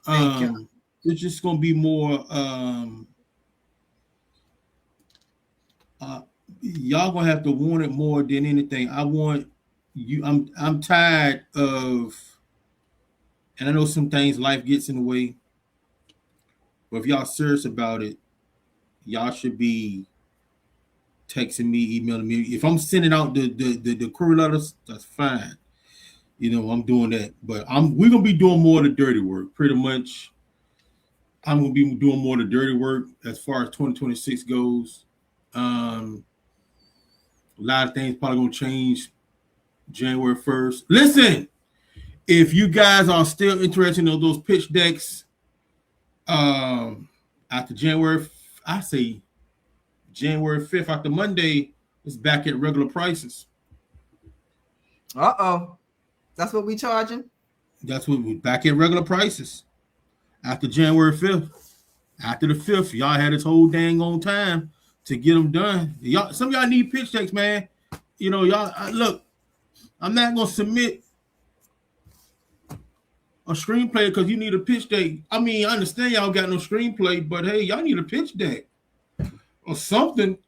Thank you. It's just gonna be more. Y'all gonna have to want it more than anything. I want you. I'm tired of, and I know some things life gets in the way. But if y'all serious about it, y'all should be texting me, emailing me. If I'm sending out the query letters, that's fine. I'm doing that. But we're gonna be doing more of the dirty work, pretty much. I'm gonna be doing more of the dirty work as far as 2026 goes. A lot of things probably gonna change January 1st. Listen, if you guys are still interested in those pitch decks, after January, I say January 5th, after Monday, it's back at regular prices. That's what we charging? That's what we back at regular prices. After January 5th. After the 5th, y'all had this whole dang on time to get them done. Some of y'all need pitch decks, man. Y'all look, I'm not gonna submit a screenplay because you need a pitch deck. I mean, I understand y'all got no screenplay, but hey, y'all need a pitch deck or something.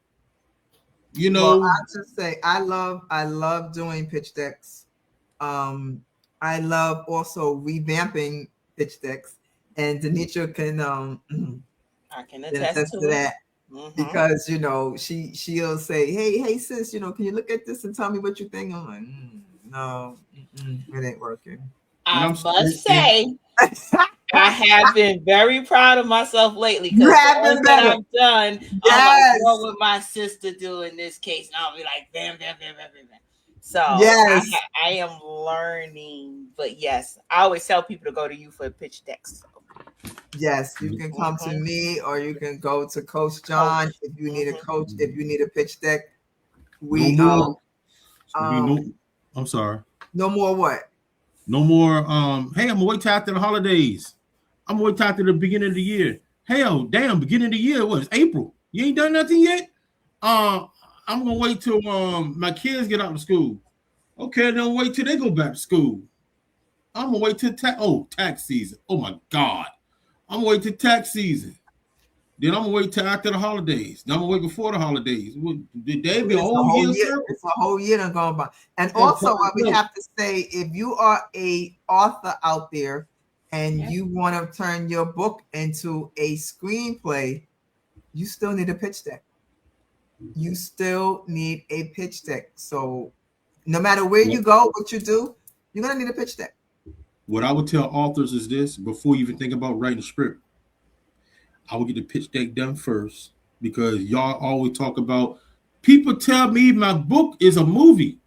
Well, I just say I love doing pitch decks. I love also revamping pitch decks, and Denitra can I can attest to that. Because she'll say, hey sis, can you look at this and tell me what you think? I'm like, no, it ain't working. I must say, I have been very proud of myself lately because that I've done, I'm like, what would my sister do in this case? And I'll be like, bam, bam, bam, bam, bam, bam. So yes. I am learning, but yes, I always tell people to go to you for pitch decks. So. Yes, you can come to me or you can go to Coach John if you need a coach, if you need a pitch deck. I'm sorry. No more what? No more. Hey, I'm gonna wait till after the holidays. I'm gonna wait till after the beginning of the year. Hell, damn, beginning of the year. What is April? You ain't done nothing yet. I'm gonna wait till my kids get out of school. Okay, then wait till they go back to school. I'm gonna wait till tax season. Oh my God, I'm gonna wait till tax season. Then I'm gonna wait till after the holidays. Then I'm gonna wait before the holidays. Did they be a whole year? It's a whole year done gone by. And also, we have to say, if you are a author out there and you want to turn your book into a screenplay, you still need a pitch deck. You still need a pitch deck. So no matter where you go, what you do, you're gonna need a pitch deck. What I would tell authors is this: before you even think about writing a script, I will get the pitch deck done first, because y'all always talk about, people tell me my book is a movie.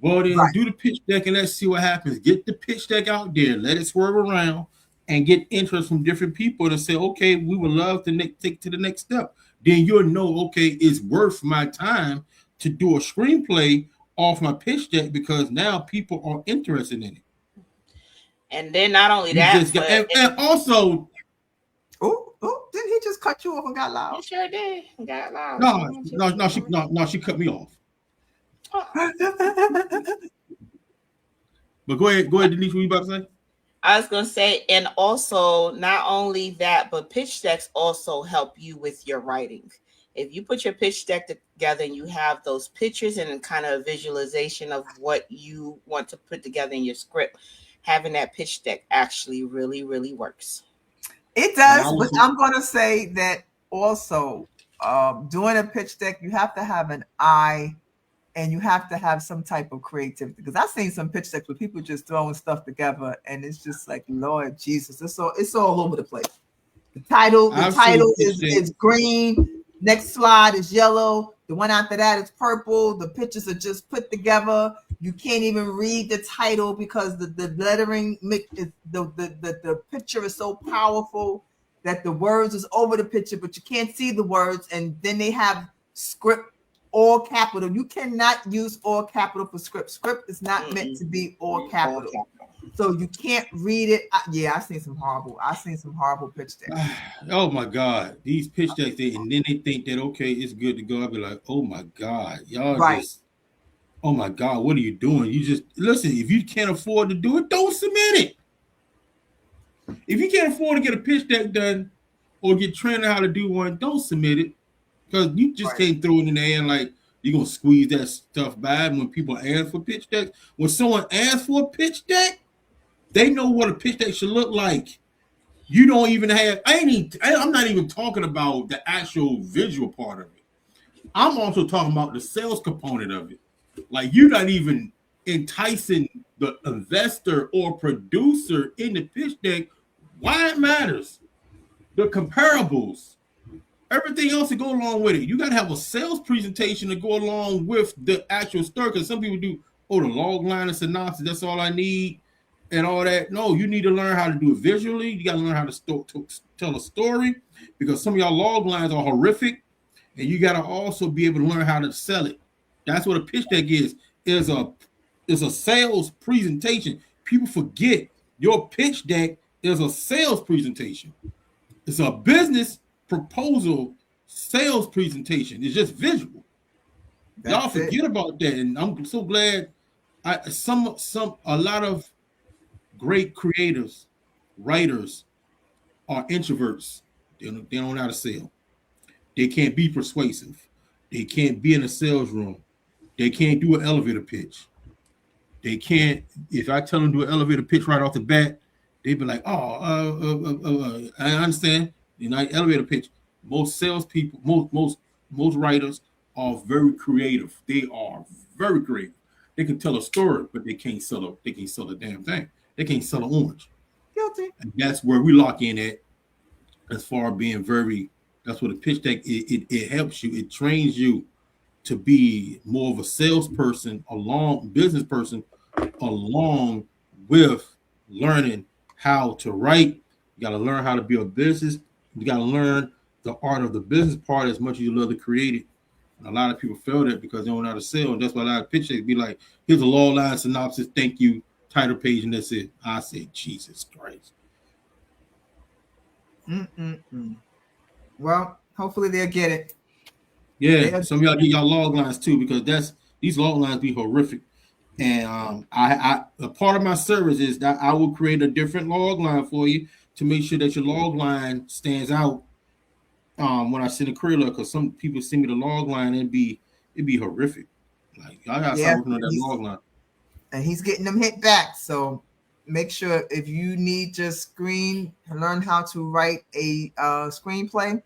Well, then do the pitch deck and let's see what happens. Get the pitch deck out there, let it swerve around, and get interest from different people to say, okay, we would love to take to the next step. Then you'll know, okay, it's worth my time to do a screenplay off my pitch deck because now people are interested in it. And then not only You that, just got, but and also, Oh, didn't he just cut you off and got loud? it sure did. Got loud. no, no, she cut me off. But go ahead, Denise. What you about to say? I was gonna say, and also not only that, but pitch decks also help you with your writing. If you put your pitch deck together and you have those pictures and kind of a visualization of what you want to put together in your script, having that pitch deck actually really, really works. It And I does, but was, I'm going to say that also doing a pitch deck, you have to have an eye and you have to have some type of creativity. Because I've seen some pitch decks where people just throwing stuff together, and it's just like, Lord Jesus, it's all over the place. The title I've seen pitch is decks. green. Next slide is yellow. The one after that is purple. The pictures are just put together. You can't even read the title because the lettering is the picture is so powerful that the words is over the picture, but you can't see the words. And then they have script all capital. You cannot use all capital for script. Script is not meant to be all capital. So you can't read it. I've seen some horrible pitch decks. Oh my God, these pitch decks, and then they think that okay, it's good to go. I'll be like, oh my God, y'all just, oh my God, what are you doing? You just listen. If you can't afford to do it, don't submit it. If you can't afford to get a pitch deck done or get trained on how to do one, don't submit it because you just can't throw it in the air and like you're gonna squeeze that stuff by. And when people ask for pitch decks, when someone asks for a pitch deck, they know what a pitch deck should look like. You don't even have. I'm not even talking about the actual visual part of it. I'm also talking about the sales component of it. Like you're not even enticing the investor or producer in the pitch deck. Why it matters? The comparables, everything else to go along with it. You got to have a sales presentation to go along with the actual story. Because some people do, the log line and synopsis. That's all I need. And all that. No, you need to learn how to do it visually. You got to learn how to tell a story because some of y'all log lines are horrific, and you got to also be able to learn how to sell it. That's what a pitch deck is. Is a sales presentation. People forget your pitch deck is a sales presentation. It's a business proposal sales presentation. It's just visual. Y'all forget about that, and I'm so glad. A lot of great creators, writers are introverts. They don't know how to sell. They can't be persuasive. They can't be in a sales room. They can't do an elevator pitch. They can't. If I tell them to do an elevator pitch right off the bat, they'd be like, I understand. Elevator pitch. Most salespeople, most writers are very creative. They are very creative. They can tell a story, but they can't sell a damn thing. They can't sell an orange. Guilty. And that's where we lock in at as far as being very, that's what a pitch deck, it helps you. It trains you to be more of a salesperson, business person, along with learning how to write. You got to learn how to build a business. You got to learn the art of the business part as much as you love to create it. And a lot of people fail that because they don't know how to sell. And that's why a lot of pitch decks be like, here's a long line synopsis, thank you, title page, and that's it. I said, Jesus Christ. Well, hopefully they'll get it. Yeah, some of y'all get y'all log lines too, because these log lines be horrific. And I a part of my service is that I will create a different log line for you to make sure that your log line stands out when I send a query, because some people send me the log line and it'd be horrific. Like I gotta start working on that log line. And he's getting them hit back. So make sure if you need to learn how to write a screenplay,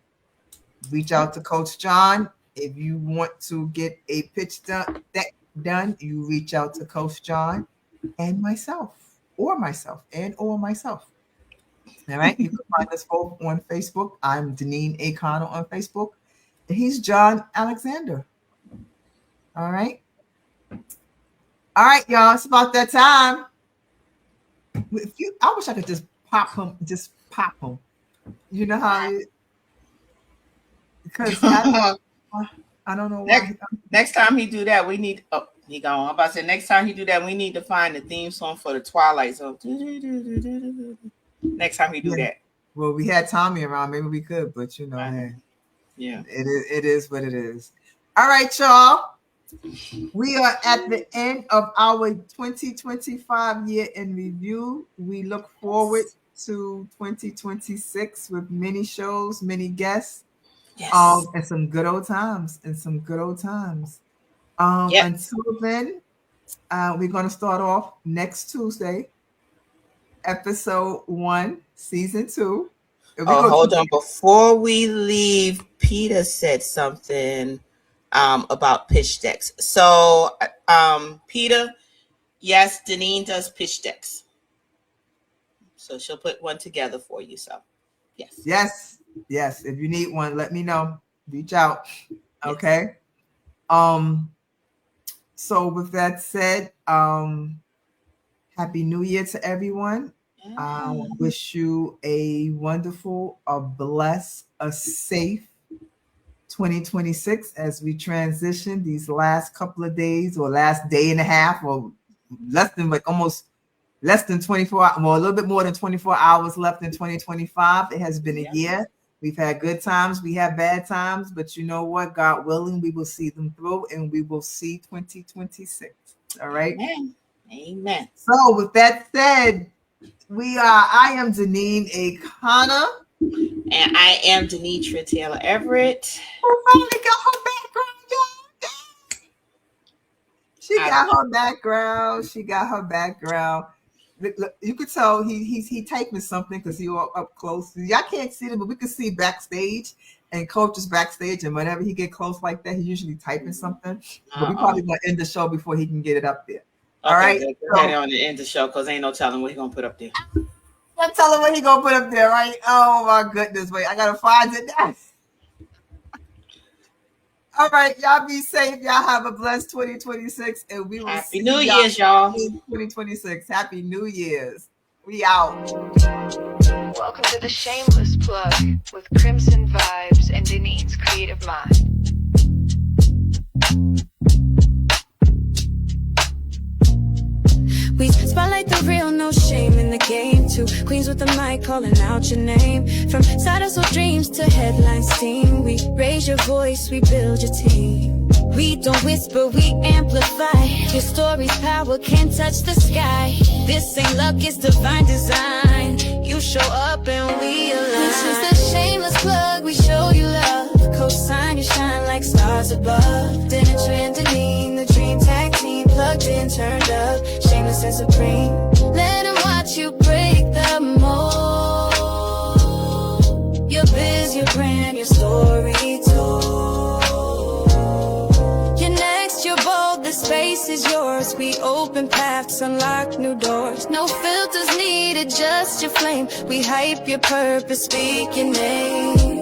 reach out to Coach John. If you want to get a pitch done, you reach out to Coach John and myself. All right. You can find us both on Facebook. I'm Deneen A. Connell on Facebook. And he's John Alexander. All right. All right, y'all. It's about that time. I wish I could just pop him. You know how because I don't know why. Next time he do that, we need He gone. I'm about to say next time he do that, we need to find the theme song for the Twilight Zone. Next time he do that. Well, we had Tommy around. Maybe we could, but you know, hey, yeah, it is what it is. All right, y'all. We are at the end of our 2025 year in review. We look forward to 2026 with many shows, many guests, and some good old times. Until then, we're going to start off next Tuesday, episode 1, season 2. Hold on. Before we leave, Peter said something about pitch decks. So, Peter, yes, Deneen does pitch decks. So she'll put one together for you. So, yes. If you need one, let me know. Reach out. Okay. So with that said, Happy New Year to everyone. I wish you a wonderful, a blessed, a safe 2026 as we transition these last couple of days or last day and a half or less than 24 hours, well, a little bit more than 24 hours left in 2025. It has been a year. We've had good times, we have bad times, but you know what? God willing, we will see them through and we will see 2026. All right. Amen. So with that said, I am Deneen A. Connor. And I am Denitra Taylor Everett. Who finally got her background, y'all. She got her background. Look, you could tell he typing something because he all up close. Y'all can't see them, but we can see backstage. And Coach is backstage, and whenever he get close like that, he's usually typing something. But we probably gonna end the show before he can get it up there. All right. Go ahead on the end the show because ain't no telling what he's gonna put up there. I'm telling what he gonna put up there, right? Oh my goodness! Wait, I gotta find it now. All right, y'all be safe. Y'all have a blessed 2026, and we will Happy New Year's, y'all. 2026. Happy New Year's. We out. Welcome to the Shameless Plug with Crimson Vibes and Deneen's Creative Mind. We spotlight the real, no shame in the game. Two queens with the mic calling out your name. From side hustle dreams to headline steam, we raise your voice, we build your team. We don't whisper, we amplify. Your story's power can't touch the sky. This ain't luck, it's divine design. You show up and we align. This is the Shameless Plug, we show you love. Co-sign, you shine like stars above. Dinner trend, Deneen, the dream tag team. Plugged in, turned up, shameless and supreme. Let them watch you break the mold. Your biz, your brand, your story told. You're next, you're bold, the space is yours. We open paths, unlock new doors. No filters needed, just your flame. We hype your purpose, speak your name.